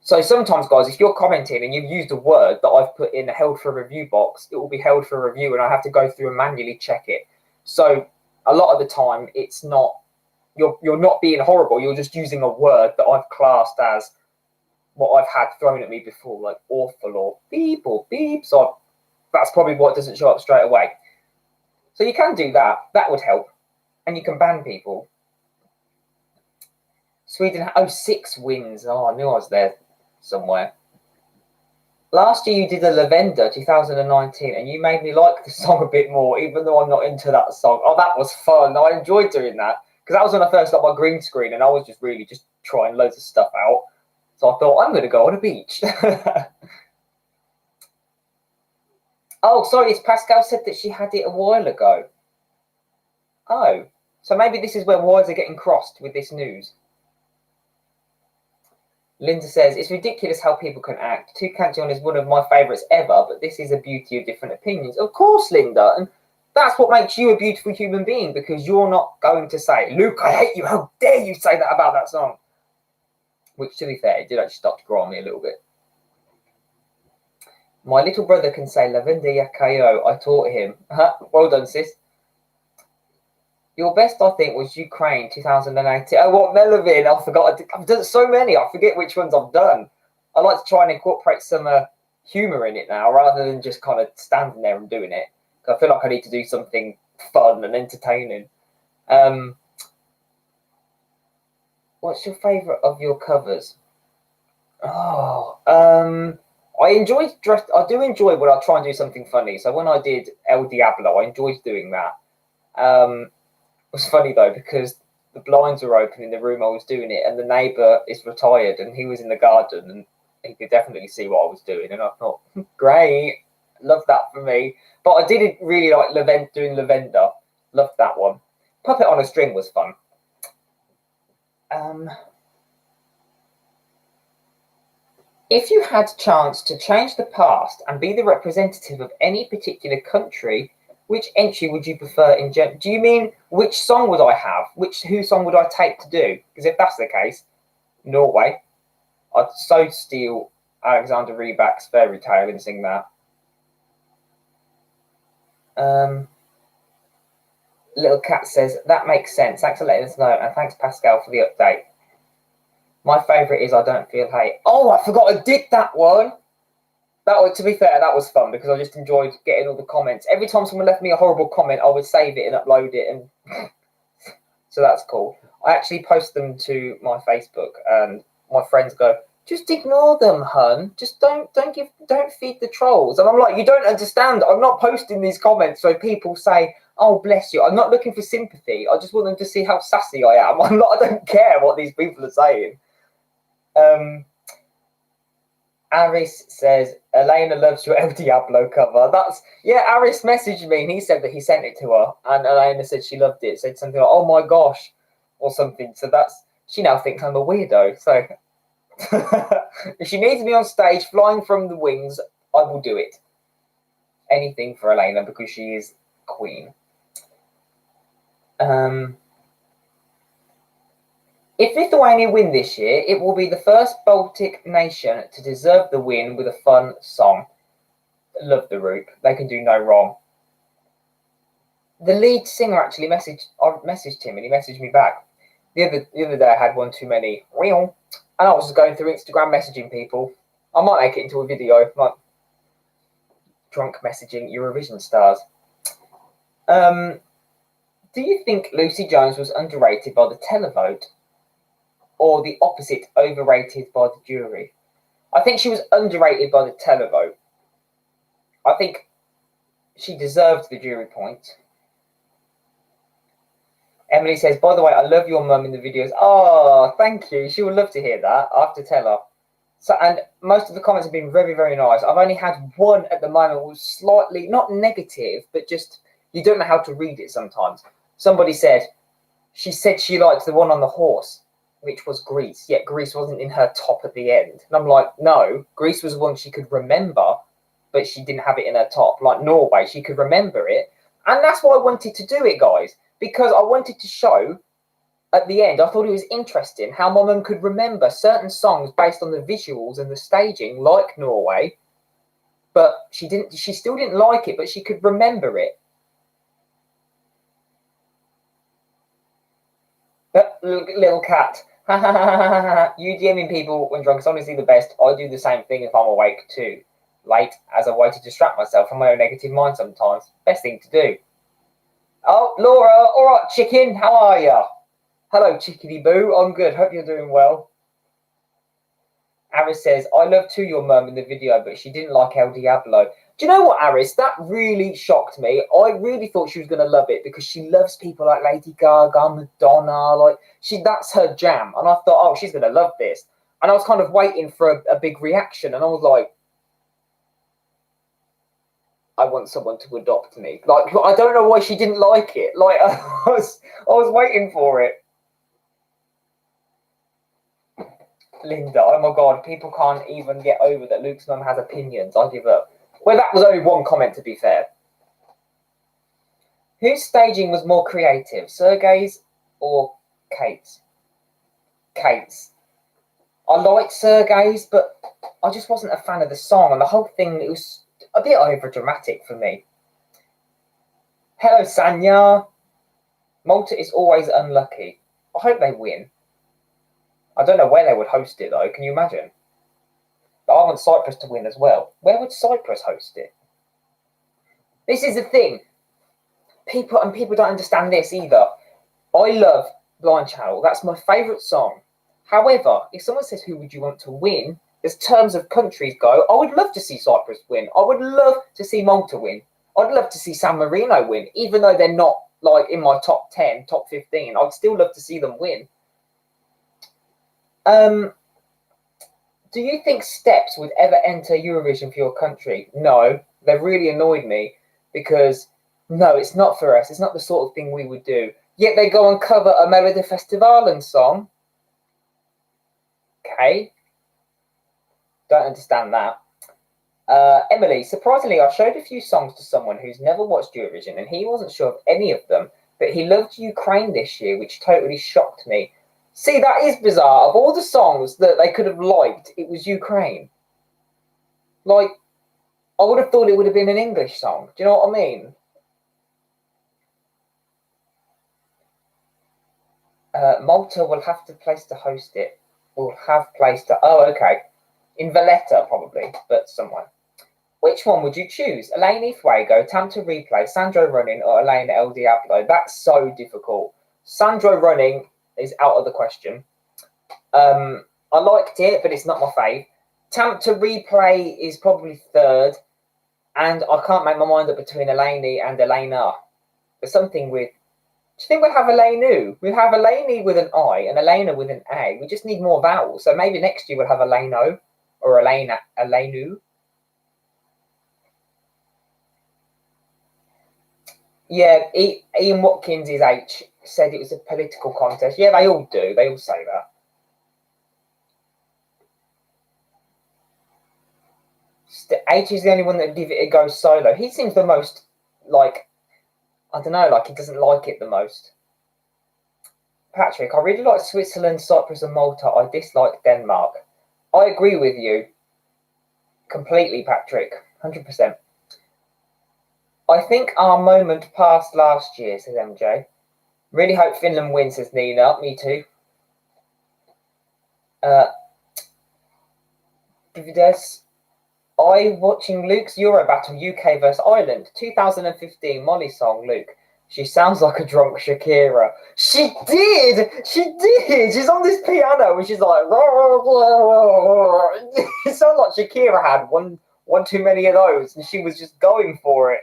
So sometimes, guys, if you're commenting and you've used a word that I've put in a held for review box, it will be held for review and I have to go through and manually check it. So a lot of the time, it's not... You're not being horrible. You're just using a word that I've classed as what I've had thrown at me before, like awful or beep or beep. So that's probably what doesn't show up straight away. So you can do that. That would help. And you can ban people. Sweden, 6 wins. Oh, I knew I was there somewhere. Last year you did a Lavender 2019 and you made me like the song a bit more, even though I'm not into that song. Oh, that was fun. I enjoyed doing that. Because that was when I first got my green screen and I was just really just trying loads of stuff out. So I thought, I'm going to go on a beach. Oh, sorry, it's Pascal said that she had it a while ago. Oh, so maybe this is where wires are getting crossed with this news. Linda says, it's ridiculous how people can act. Toucantion is one of my favourites ever, but this is a beauty of different opinions. Of course, Linda. And that's what makes you a beautiful human being, because you're not going to say, Luke, I hate you. How dare you say that about that song? Which, to be fair, it did actually start to grow on me a little bit. My little brother can say Lavender Yakayo. I taught him. Well done, sis. Your best, I think, was Ukraine 2018. Oh, what Melavin? I forgot. I've done so many. I forget which ones I've done. I like to try and incorporate some humour in it now, rather than just kind of standing there and doing it. I feel like I need to do something fun and entertaining. What's your favourite of your covers? Oh, I do enjoy when I try and do something funny. So when I did El Diablo, I enjoyed doing that. It was funny though, because the blinds were open in the room I was doing it, and the neighbour is retired and he was in the garden and he could definitely see what I was doing. And I thought, great, love that for me. But I did really like doing Lavender. Loved that one. Puppet on a String was fun. If you had a chance to change the past and be the representative of any particular country, which entry would you prefer in general? Do you mean which song would I have? Whose song would I take to do? Because if that's the case, Norway. I'd so steal Alexander Rybak's Fairy Tale and sing that. Little Cat says, that makes sense. Thanks for letting us know. And thanks, Pascal, for the update. My favourite is I Don't Feel Hate. Oh, I forgot I did that one. To be fair, that was fun because I just enjoyed getting all the comments. Every time someone left me a horrible comment, I would save it and upload it. And so that's cool. I actually post them to my Facebook and my friends go, just ignore them, hun. Just don't feed the trolls. And I'm like, you don't understand. I'm not posting these comments so people say, oh, bless you. I'm not looking for sympathy. I just want them to see how sassy I am. I don't care what these people are saying. Aris says, Elena loves your El Diablo cover. Aris messaged me and he said that he sent it to her. And Elena said she loved it. Said something like, oh my gosh, or something. So she now thinks I'm a weirdo. So if she needs me on stage flying from the wings, I will do it. Anything for Elena because she is queen. If Lithuania win this year, it will be the first Baltic nation to deserve the win with a fun song. Love the Roop. They can do no wrong. The lead singer actually I messaged him and he messaged me back. The other day I had one too many, and I was just going through Instagram messaging people. I might make it into a video, like drunk messaging Eurovision stars. Do you think Lucy Jones was underrated by the televote, or the opposite, overrated by the jury? I think she was underrated by the televote. I think she deserved the jury point. Emily says, by the way, I love your mum in the videos. Oh, thank you. She would love to hear that. I have to tell her. So, and most of the comments have been very, very nice. I've only had one at the moment was slightly, not negative, but just, you don't know how to read it sometimes. Somebody said, she said she liked the one on the horse, which was Greece, yet Greece wasn't in her top at the end. And I'm like, no, Greece was one she could remember, but she didn't have it in her top. Like Norway, she could remember it. And that's why I wanted to do it, guys, because I wanted to show at the end, I thought it was interesting how my mum could remember certain songs based on the visuals and the staging, like Norway, but she still didn't like it, but she could remember it. Little cat. You DMing people when drunk is honestly the best. I do the same thing if I'm awake too. Late as a way to distract myself from my own negative mind sometimes. Best thing to do. Oh, Laura. All right, chicken. How are you? Hello, chickadee boo. I'm good. Hope you're doing well. Aris says, I love too your mum in the video, but she didn't like El Diablo. Do you know what, Aris? That really shocked me. I really thought she was going to love it because she loves people like Lady Gaga, Madonna. Like that's her jam. And I thought, oh, she's going to love this. And I was kind of waiting for a big reaction. And I was like, I want someone to adopt me. Like, I don't know why she didn't like it. Like, I was waiting for it. Linda, oh my God, people can't even get over that Luke's mum has opinions. I give up. Well, that was only one comment, to be fair. Whose staging was more creative, Sergei's or Kate's? Kate's. I liked Sergei's, but I just wasn't a fan of the song, and the whole thing, it was a bit over-dramatic for me. Hello, Sanya. Malta is always unlucky. I hope they win. I don't know where they would host it, though. Can you imagine? But I want Cyprus to win as well. Where would Cyprus host it? This is the thing. People don't understand this either. I love Blind Channel. That's my favourite song. However, if someone says, who would you want to win? As terms of countries go, I would love to see Cyprus win. I would love to see Malta win. I'd love to see San Marino win. Even though they're not like in my top 10, top 15, I'd still love to see them win. Do you think Steps would ever enter Eurovision for your country? No, they've really annoyed me because, no, it's not for us. It's not the sort of thing we would do. Yet they go and cover a Melodifestivalen song. Okay. Don't understand that. Emily, surprisingly, I showed a few songs to someone who's never watched Eurovision and he wasn't sure of any of them, but he loved Ukraine this year, which totally shocked me. See, that is bizarre. Of all the songs that they could have liked, it was Ukraine. Like, I would have thought it would have been an English song. Do you know what I mean? Malta will have to place to host it. Will have place to... Oh, okay. In Valletta, probably, but somewhere. Which one would you choose? Eleni Fuego, Tam to Replay, Sandro Running, or Elena El Diablo? That's so difficult. Sandro Running is out of the question. I liked it, but it's not my fave. Tam to Replay is probably third, and I can't make my mind up between Eleni and Elena. There's something with... Do you think we'll have Elenu? We'll have Eleni with an I and Elena with an A. We just need more vowels. So maybe next year we'll have Eleno or Elena, Elenu. Yeah, Ian Watkins is H. Said it was a political contest. Yeah, they all do. They all say that. H is the only one that give it a go solo. He seems the most, like, I don't know, like he doesn't like it the most. Patrick, I really like Switzerland, Cyprus and Malta. I dislike Denmark. I agree with you completely, Patrick. 100%. I think our moment passed last year, says MJ. Really hope Finland wins, says Nina. Me too. Divides. I watching Luke's Euro Battle UK vs Ireland 2015 Molly song. Luke, she sounds like a drunk Shakira. She did. She's on this piano and she's like, it sounds like Shakira had one too many of those and she was just going for it.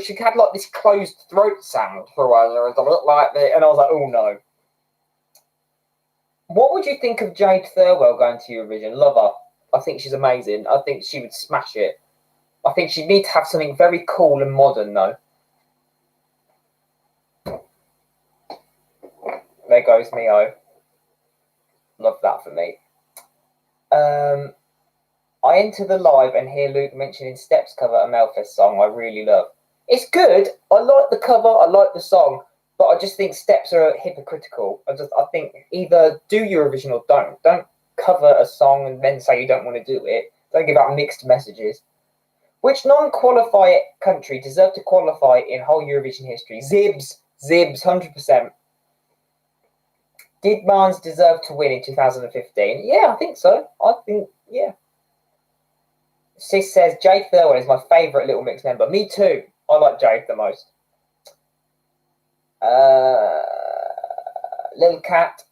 She had like this closed throat sound for her, like that, and I was like, oh no. What would you think of Jade Thirlwell going to Eurovision? Love her. I think she's amazing. I think she would smash it. I think she'd need to have something very cool and modern, though. There goes Mio. Love that for me. I enter the live and hear Luke mentioning Steps cover a Melfest song I really love. It's good. I like the cover. I like the song. But I just think Steps are hypocritical. I think either do Eurovision or don't. Don't cover a song and then say you don't want to do it. Don't give out mixed messages. Which non-qualifier country deserved to qualify in whole Eurovision history? Zibs, 100%. Did Mans deserve to win in 2015? Yeah, I think so. Yeah. Sis says, Jade Thirlwell is my favourite Little Mix member. Me too. I like Jade the most. Little Cat,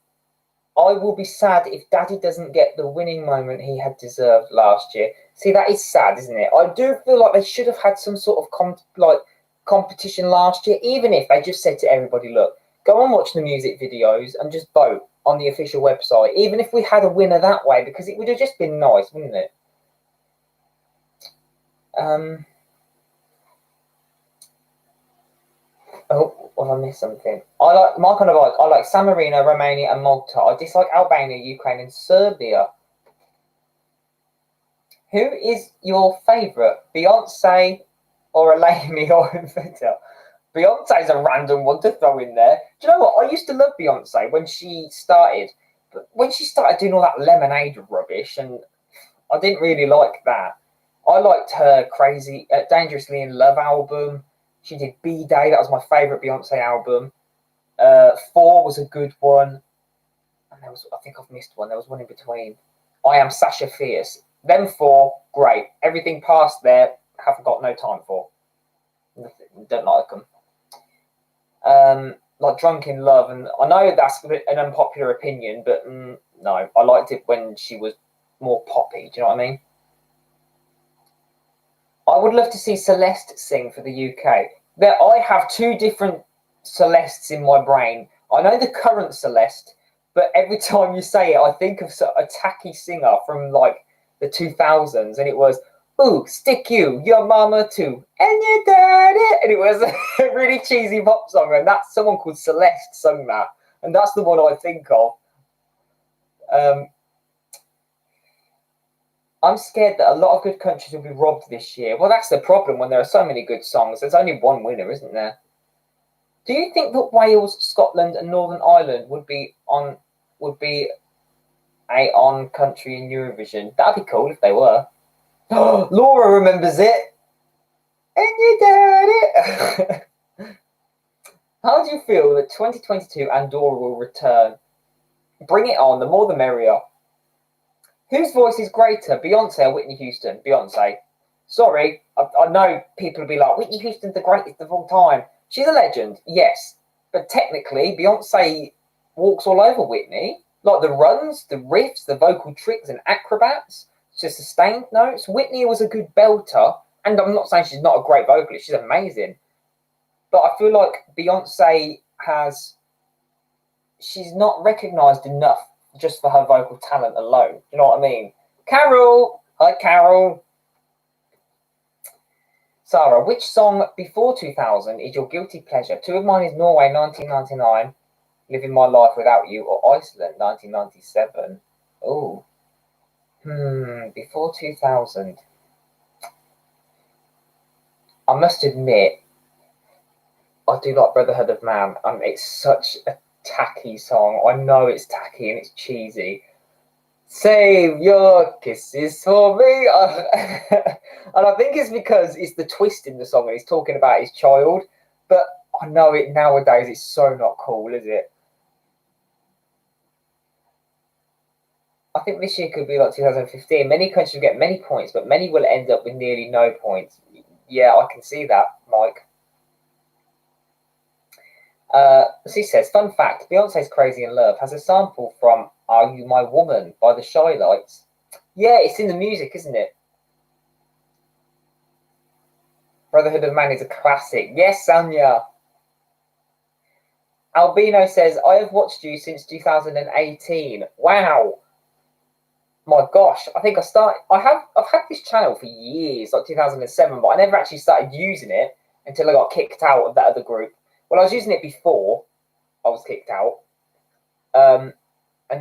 I will be sad if Daddy doesn't get the winning moment he had deserved last year. See, that is sad, isn't it? I do feel like they should have had some sort of competition last year, even if they just said to everybody, look, go and watch the music videos and just vote on the official website, even if we had a winner that way, because it would have just been nice, wouldn't it? Oh, have I missed something? I like San Marino, Romania, and Malta. I dislike Albania, Ukraine, and Serbia. Who is your favourite? Beyonce or Elaine or Invita? Beyonce's a random one to throw in there. Do you know what? I used to love Beyonce when she started. But when she started doing all that Lemonade rubbish, and I didn't really like that. I liked her Crazy, Dangerously in Love album. She did B-Day. That was my favourite Beyonce album. 4 was a good one. And I think I've missed one. There was one in between. I Am Sasha Fierce. Them 4, great. Everything past there, haven't got no time for. Don't like them. Like Drunk in Love. And I know that's an unpopular opinion, but no. I liked it when she was more poppy. Do you know what I mean? I would love to see Celeste sing for the UK. I have 2 different Celestes in my brain. I know the current Celeste, but every time you say it, I think of a tacky singer from like the 2000s, and it was, ooh, stick you, your mama too, and your daddy. And it was a really cheesy pop song, and that's someone called Celeste sung that, and that's the one I think of. I'm scared that a lot of good countries will be robbed this year. Well, that's the problem when there are so many good songs. There's only one winner, isn't there? Do you think that Wales, Scotland, and Northern Ireland would be a on country in Eurovision? That'd be cool if they were. Oh, Laura remembers it. And you did it. How do you feel that 2022 Andorra will return? Bring it on. The more the merrier. Whose voice is greater, Beyonce or Whitney Houston? Beyonce. Sorry, I know people will be like, Whitney Houston's the greatest of all time. She's a legend, yes. But technically, Beyonce walks all over Whitney. Like the runs, the riffs, the vocal tricks and acrobats, just sustained notes. Whitney was a good belter. And I'm not saying she's not a great vocalist. She's amazing. But I feel like Beyonce she's not recognised enough just for her vocal talent alone. You know what I mean? Carol! Hi, Carol. Sarah, which song before 2000 is your guilty pleasure? 2 of mine is Norway, 1999, Living My Life Without You, or Iceland, 1997. Oh. Before 2000. I must admit, I do like Brotherhood of Man. It's such a tacky song. I know it's tacky and it's cheesy. Save your kisses for me. And I think it's because it's the twist in the song and he's talking about his child. But I know it nowadays. It's so not cool, is it? I think this year could be like 2015. Many countries get many points, but many will end up with nearly no points. Yeah, I can see that, Mike. She says, fun fact, Beyonce's Crazy in Love has a sample from Are You My Woman by the Shy Lights. Yeah, it's in the music, isn't it? Brotherhood of Man is a classic. Yes, Sanya. Albino says, I have watched you since 2018. Wow. My gosh, I think I've had this channel for years, like 2007, but I never actually started using it until I got kicked out of that other group. Well, I was using it before I was kicked out. And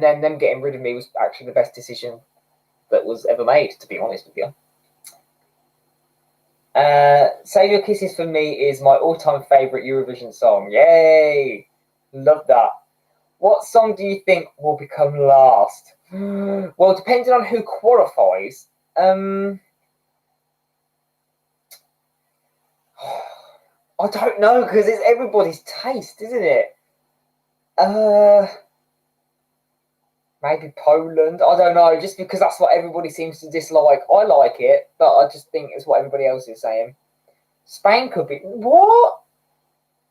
then them getting rid of me was actually the best decision that was ever made, to be honest with you. Save Your Kisses for me is my all-time favourite Eurovision song. Yay! Love that. What song do you think will become last? Well, depending on who qualifies, I don't know, because it's everybody's taste, isn't it? Maybe Poland. I don't know, just because that's what everybody seems to dislike. I like it, but I just think it's what everybody else is saying. Spain could be... What?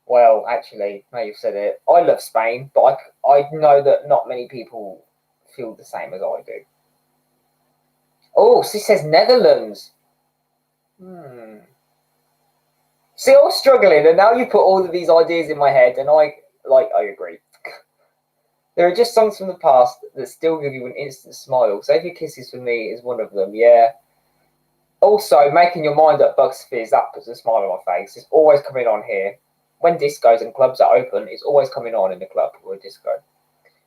Well, actually, now you've said it. I love Spain, but I know that not many people feel the same as I do. Oh, she says Netherlands. See, I was struggling, and now you put all of these ideas in my head, and I agree. There are just songs from the past that still give you an instant smile. Save Your Kisses for me is one of them, yeah. Also, Making Your Mind Up, Bucks Fizz, that puts a smile on my face. It's always coming on here. When discos and clubs are open, it's always coming on in the club or a disco.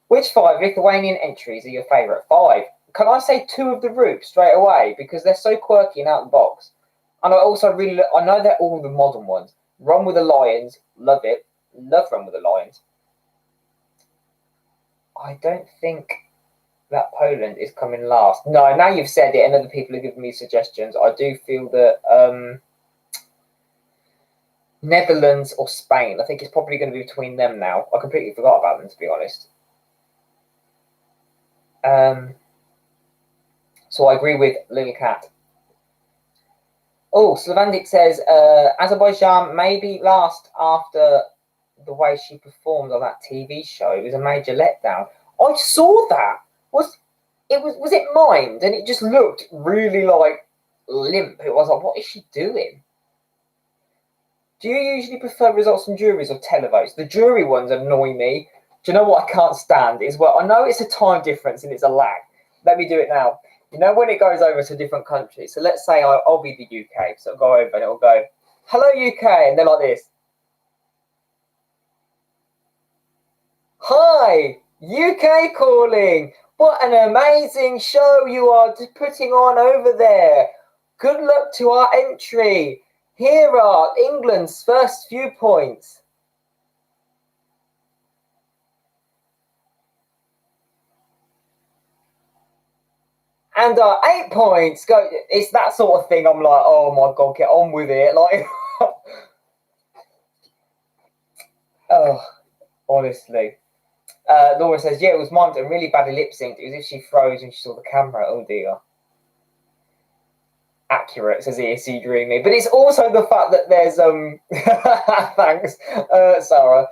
Which 5 Lithuanian entries are your favourite? 5. Can I say 2 of the group straight away? Because they're so quirky and out of the box. And I also I know they're all the modern ones. Run with the Lions, love it. Love Run with the Lions. I don't think that Poland is coming last. No, now you've said it and other people are giving me suggestions. I do feel that Netherlands or Spain, I think it's probably going to be between them now. I completely forgot about them, to be honest. So I agree with Lily Cat. Oh, Slavandik says Azerbaijan maybe last after the way she performed on that TV show. It was a major letdown. I saw that. Was it mimed? And it just looked really like limp. It was like, what is she doing? Do you usually prefer results from juries or televotes? The jury ones annoy me. Do you know what I can't stand is, well, I know it's a time difference and it's a lag. Let me do it now. You know when it goes over to different countries? So let's say I'll be the UK. So I'll go over and it'll go, hello UK. And they're like this. Hi, UK calling. What an amazing show you are putting on over there. Good luck to our entry. Here are England's first few points. And 8 points. Go. It's that sort of thing. I'm like, oh my God, get on with it. Like, oh, honestly. Laura says, yeah, it was mimed and really badly lip synced. It was if she froze when she saw the camera. Oh dear. Accurate, says ESC Dreamy. But it's also the fact that there's thanks, Sarah.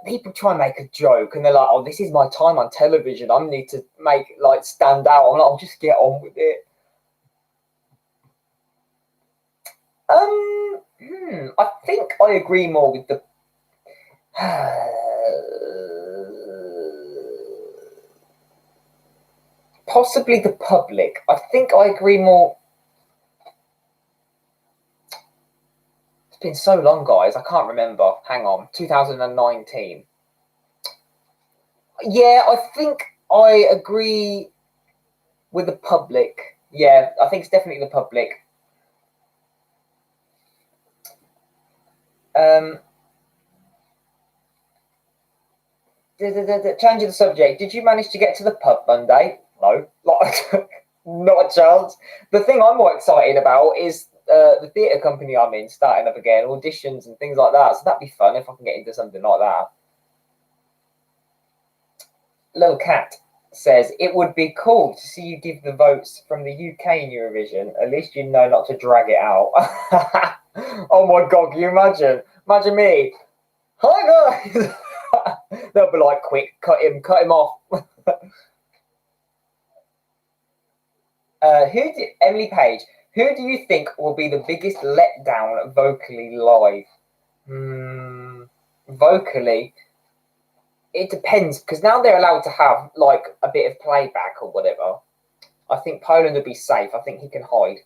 People try and make a joke and they're like, oh, this is my time on television. I need to make like stand out. I'm like, I'll just get on with it. I think I agree more with the possibly the public. I think I agree more. It's been so long, guys. I can't remember. Hang on. 2019. Yeah, I think I agree with the public. Yeah, I think it's definitely the public. Changing the subject. Did you manage to get to the pub Monday? No. Not a chance. The thing I'm more excited about is the theatre company I'm in starting up again, auditions and things like that. So that'd be fun if I can get into something like that. Little Cat says, it would be cool to see you give the votes from the UK in Eurovision. At least you know not to drag it out. Oh my God, can you imagine? Imagine me. Hi guys. They'll be like, quick, cut him off. Emily Page, who do you think will be the biggest letdown vocally live? Vocally, it depends, because now they're allowed to have like a bit of playback or whatever. I think Poland would be safe. I think he can hide.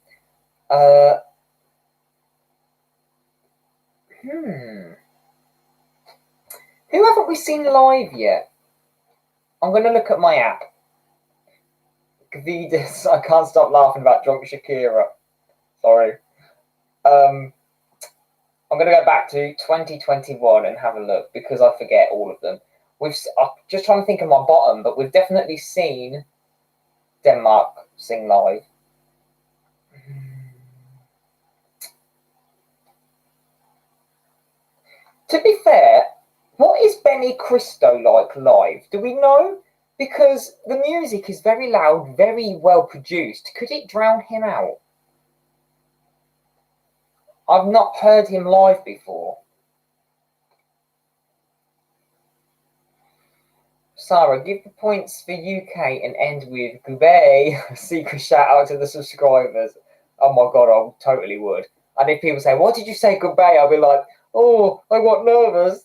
Who haven't we seen live yet? I'm going to look at my app. Gvidas, I can't stop laughing about drunk Shakira. Sorry. I'm going to go back to 2021 and have a look because I forget all of them. I'm just trying to think of my bottom, but we've definitely seen Denmark sing live. To be fair, what is Benny Cristo like live? Do we know? Because the music is very loud, very well produced. Could it drown him out? I've not heard him live before. Sarah, give the points for UK and end with Goobay. Secret shout out to the subscribers. Oh my God, I totally would. And if people say, what did you say, Goobay? I'll be like, oh, I got nervous.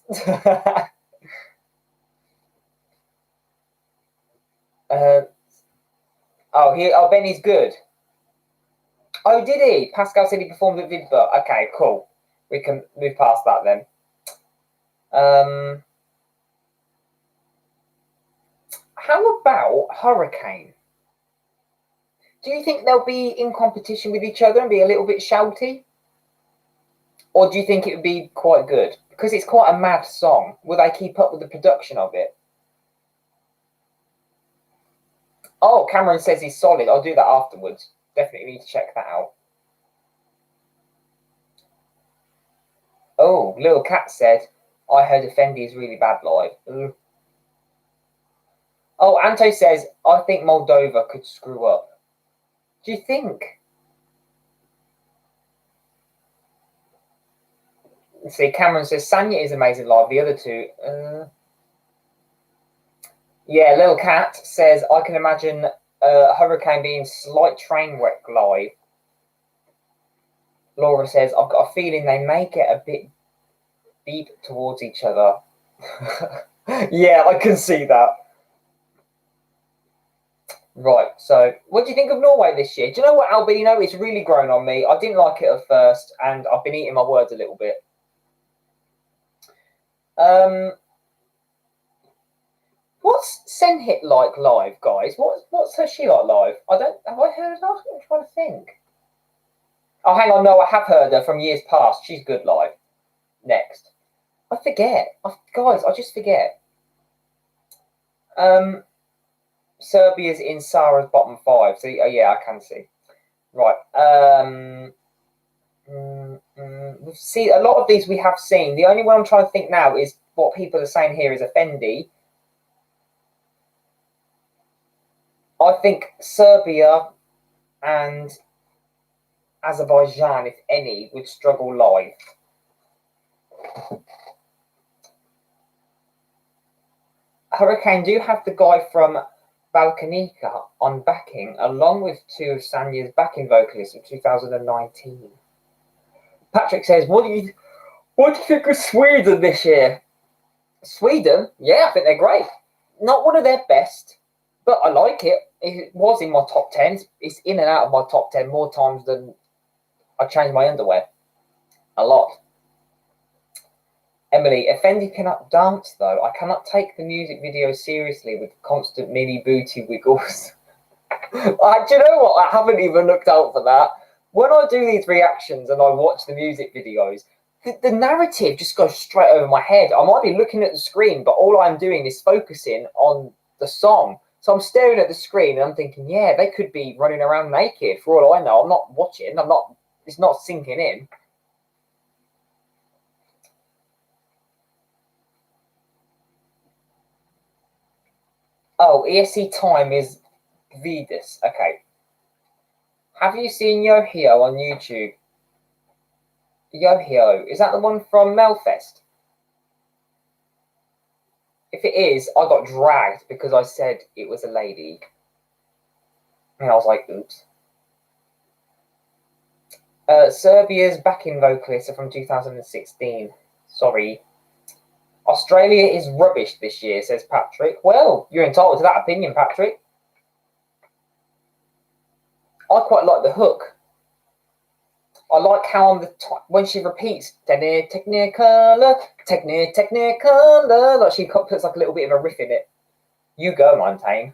Benny's good. Oh, did he? Pascal said he performed at Vidba. Okay, cool. We can move past that then. How about Hurricane? Do you think they'll be in competition with each other and be a little bit shouty? Or do you think it would be quite good? Because it's quite a mad song. Will they keep up with the production of it? Oh, Cameron says he's solid. I'll do that afterwards. Definitely need to check that out. Oh, Little Cat said, I heard Effendi is really bad live. Ooh. Oh, Anto says, I think Moldova could screw up. Do you think? Let's see, Cameron says, Sanya is amazing live. The other two... Yeah, Little Cat says, I can imagine Hurricane being slight train wreck live. Laura says, I've got a feeling they may get a bit deep towards each other. Yeah, I can see that. Right, so what do you think of Norway this year? Do you know what, Albino? It's really grown on me. I didn't like it at first, and I've been eating my words a little bit. What's Senhit like live, guys? What's her she like live? Have I heard her? I'm trying to think. Oh, hang on, no, I have heard her from years past. She's good live. Next. I forget. Guys, I just forget. Serbia's in Sarah's bottom 5. So, oh, yeah, I can see. Right. See, a lot of these we have seen. The only one I'm trying to think now is what people are saying here is Effendi. I think Serbia and Azerbaijan, if any, would struggle live. Hurricane do have the guy from Balkanica on backing, along with 2 of Sanya's backing vocalists from 2019. Patrick says, what do you think of Sweden this year? Sweden? Yeah, I think they're great. Not one of their best, but I like it. It was in my top 10. It's in and out of my top 10 more times than I changed my underwear. A lot. Emily, Effendi cannot dance though. I cannot take the music video seriously with constant mini booty wiggles. Do you know what? I haven't even looked out for that. When I do these reactions and I watch the music videos, the narrative just goes straight over my head. I might be looking at the screen, but all I'm doing is focusing on the song. So I'm staring at the screen and I'm thinking, yeah, they could be running around naked for all I know. I'm not watching. I'm not it's not sinking in. Oh, ESC time is Vedas. Okay. Have you seen Yo-Hio on YouTube? Yo-Hio, is that the one from Melfest? If it is, I got dragged because I said it was a lady. And I was like, oops. Serbia's backing vocalists are from 2016. Sorry. Australia is rubbish this year, says Patrick. Well, you're entitled to that opinion, Patrick. I quite like the hook. I like how on the when she repeats Technicolor, like she puts like a little bit of a riff in it. You go, Montaigne.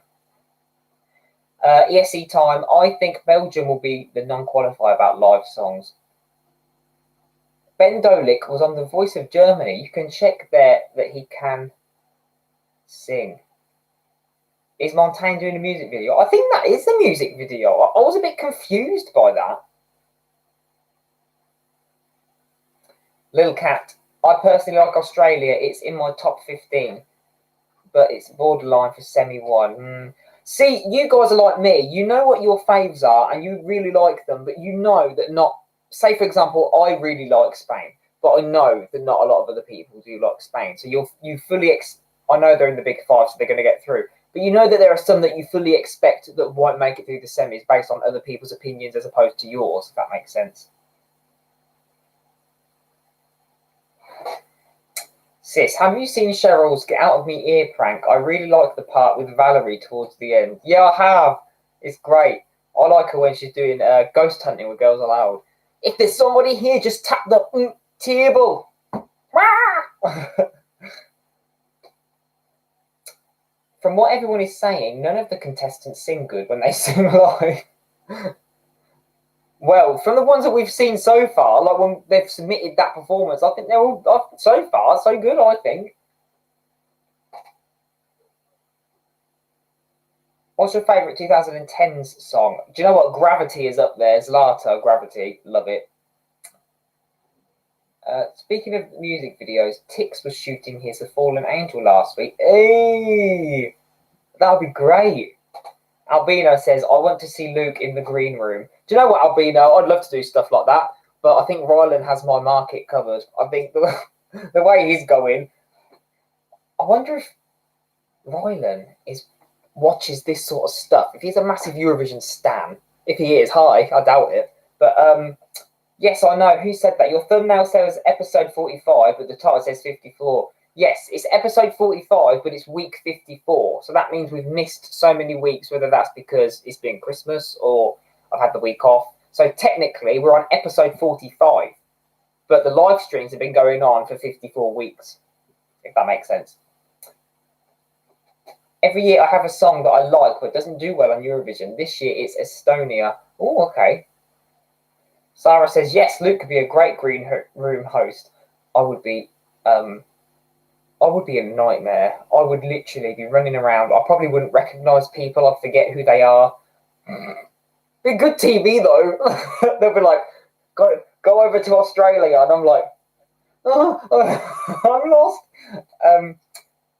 ESC time. I think Belgium will be the non-qualifier about live songs. Ben Dolik was on The Voice of Germany. You can check there that he can sing. Is Montaigne doing a music video? I think that is the music video. I was a bit confused by that. Little Cat. I personally like Australia. It's in my top 15. But it's borderline for semi-1. See, you guys are like me. You know what your faves are and you really like them. But you know that not... Say, for example, I really like Spain. But I know that not a lot of other people do like Spain. So you fully... I know they're in the big five, so they're going to get through. But you know that there are some that you fully expect that won't make it through the semis based on other people's opinions as opposed to yours, if that makes sense. Sis, have you seen Cheryl's Get Out of Me ear prank? I really like the part with Valerie towards the end. Yeah, I have. It's great. I like her when she's doing ghost hunting with Girls Aloud. If there's somebody here, just tap the table. From what everyone is saying, none of the contestants sing good when they sing live. Well, from the ones that we've seen so far, like when they've submitted that performance, I think they're all, so far, so good, I think. What's your favourite 2010s song? Do you know what? Gravity is up there. Zlata, Gravity. Love it. Speaking of music videos, Tix was shooting his The Fallen Angel last week. Hey! That would be great. Albino says, I want to see Luke in the green room. Do you know what, Albino? I'd love to do stuff like that, but I think Rylan has my market covered. I think the way he's going, I wonder if Rylan watches this sort of stuff. If he's a massive Eurovision stan, if he is, hi, I doubt it. But yes, I know. Who said that? Your thumbnail says episode 45, but the title says 54. Yes, it's episode 45, but it's week 54. So that means we've missed so many weeks, whether that's because it's been Christmas or I've had the week off. So technically, we're on episode 45. But the live streams have been going on for 54 weeks, if that makes sense. Every year I have a song that I like, but doesn't do well on Eurovision. This year it's Estonia. Oh, okay. Sarah says, yes, Luke could be a great green room host. I would be a nightmare. I would literally be running around. I probably wouldn't recognise people. I'd forget who they are. Be good TV, though. They'll be like, go over to Australia. And I'm like, I'm lost.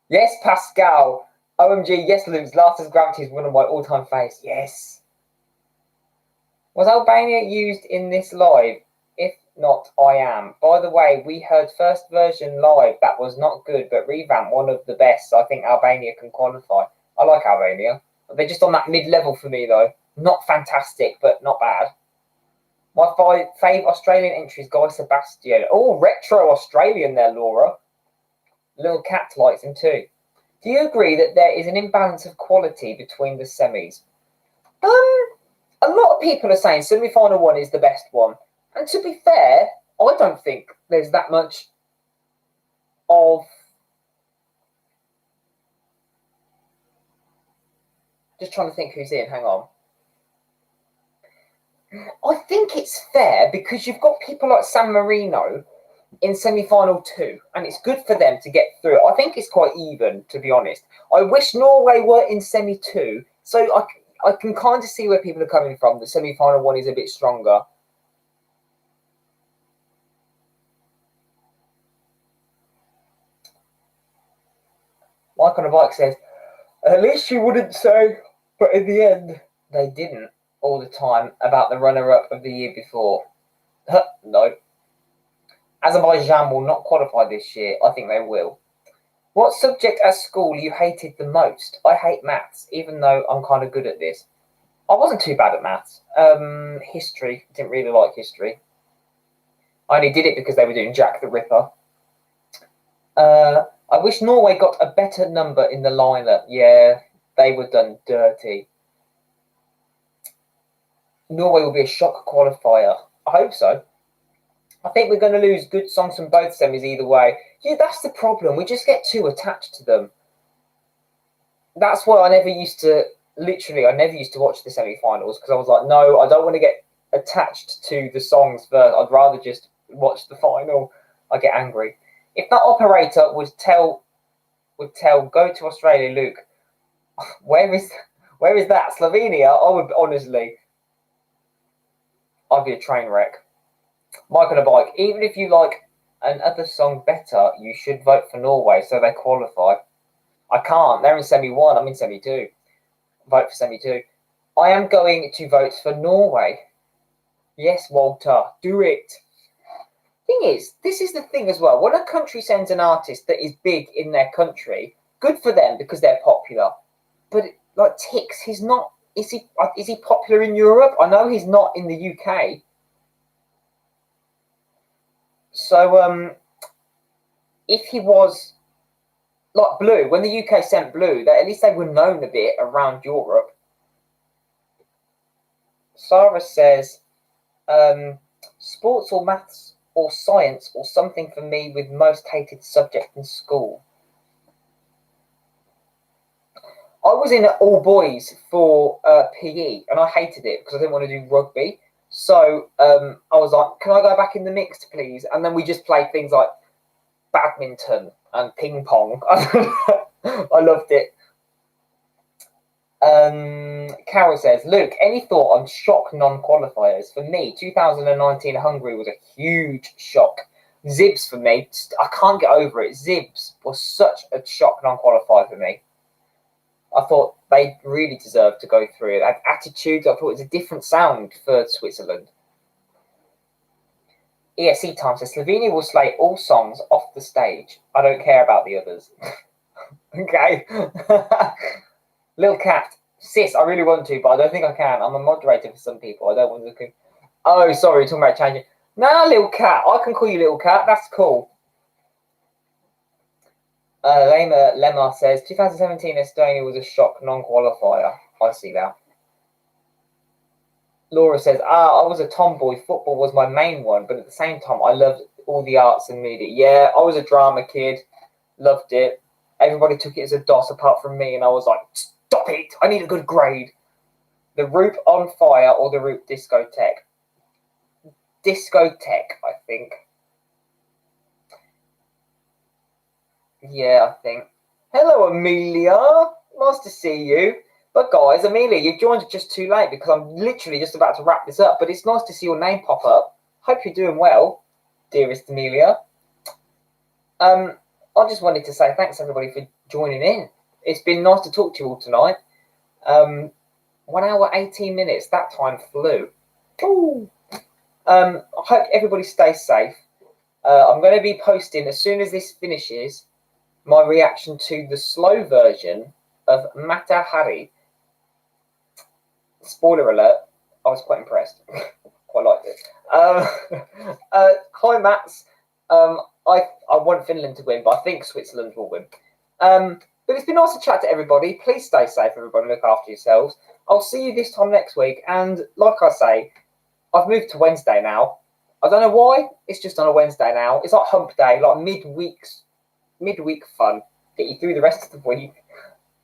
Yes, Pascal. OMG, yes, Luke's Last Gravity is one of my all-time faves. Yes. Was Albania used in this live? If not, I am. By the way, we heard first version live. That was not good, but revamp one of the best. So I think Albania can qualify. I like Albania. They're just on that mid-level for me, though. Not fantastic, but not bad. My fave Australian entry is Guy Sebastian. Oh, retro Australian there, Laura. Little Cat likes him too. Do you agree that there is an imbalance of quality between the semis? A lot of people are saying semi-final one is the best one. And to be fair, I don't think there's that much of... Just trying to think who's in, hang on. I think it's fair because you've got people like San Marino in semi-final 2, and it's good for them to get through. I think it's quite even, to be honest. I wish Norway were in semi-2, so I can kind of see where people are coming from. The semi-final one is a bit stronger. Mike on a Bike says, at least you wouldn't say, but in the end, they didn't all the time about the runner-up of the year before. No. Azerbaijan will not qualify this year. I think they will. What subject at school you hated the most? I hate maths, even though I'm kind of good at this. I wasn't too bad at maths. History. Didn't really like history. I only did it because they were doing Jack the Ripper. I wish Norway got a better number in the lineup. Yeah, they were done dirty. Norway will be a shock qualifier. I hope so. I think we're going to lose good songs from both semis either way. Yeah, that's the problem. We just get too attached to them. That's why I never used to watch the semi-finals, because I was like, no, I don't want to get attached to the songs first. I'd rather just watch the final. I get angry. If that operator would tell, go to Australia, Luke, where is that? Slovenia? I would, honestly, I'd be a train wreck. Mike on a Bike, even if you like another song better, you should vote for Norway so they qualify. I can't. They're in semi-1. I'm in semi-2. Vote for semi-2. I am going to vote for Norway. Yes, Walter, do it. Thing is, this is the thing as well. When a country sends an artist that is big in their country, good for them because they're popular. But like Tix, he's not. Is he popular in Europe? I know he's not in the UK. So if he was like Blue, when the UK sent Blue, at least they were known a bit around Europe. Sarah says, sports or maths or science or something for me with most hated subject in school. I was in all boys for PE and I hated it because I didn't want to do rugby. So I was like, can I go back in the mix, please? And then we just played things like badminton and ping pong. I loved it. Carol says, Luke, any thought on shock non-qualifiers? For me, 2019 Hungary was a huge shock. Zibs for me, I can't get over it. Zibs was such a shock non-qualifier for me. I thought they really deserved to go through it. They had attitudes. I thought it was a different sound for Switzerland. ESC Time says, Slovenia will slay all songs off the stage. I don't care about the others. Okay. Little Cat. Sis, I really want to, but I don't think I can. I'm a moderator for some people. I don't want to... Oh, sorry, you're talking about changing. No, Little Cat. I can call you Little Cat. That's cool. Lemma says, 2017 Estonia was a shock non-qualifier. I see that. Laura says, I was a tomboy. Football was my main one, but at the same time, I loved all the arts and media. Yeah, I was a drama kid. Loved it. Everybody took it as a DOS apart from me, and I was like, stop it. I need a good grade. The Roop on Fire or the Roop Discotheque? Discotheque, I think. Yeah, I think. Hello, Amelia. Nice to see you. But guys, Amelia, you've joined just too late because I'm literally just about to wrap this up. But it's nice to see your name pop up. Hope you're doing well, dearest Amelia. I just wanted to say thanks, everybody, for joining in. It's been nice to talk to you all tonight. 1 hour, 18 minutes. That time flew. Ooh. I hope everybody stays safe. I'm going to be posting, as soon as this finishes, my reaction to the slow version of Mata Hari. Spoiler alert, I was quite impressed. Quite liked it. Hi, Mats. I want Finland to win, but I think Switzerland will win. But it's been nice to chat to everybody. Please stay safe, everybody. Look after yourselves. I'll see you this time next week. And like I say, I've moved to Wednesday now. I don't know why. It's just on a Wednesday now. It's like hump day, like midweek fun. Get you through the rest of the week.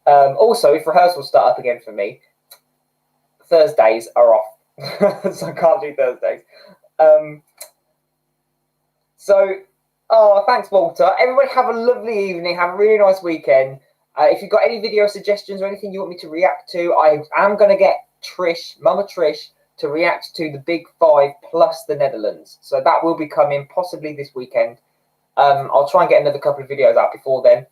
Also, if rehearsals start up again for me, Thursdays are off. So I can't do Thursdays. Thanks, Walter. Everybody have a lovely evening. Have a really nice weekend. If you've got any video suggestions or anything you want me to react to, I am going to get Mama Trish, to react to the Big Five plus the Netherlands. So that will be coming possibly this weekend. I'll try and get another couple of videos out before then.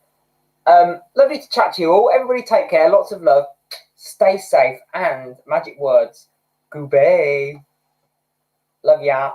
Lovely to chat to you all. Everybody take care. Lots of love. Stay safe. And magic words. Goobay. Love ya.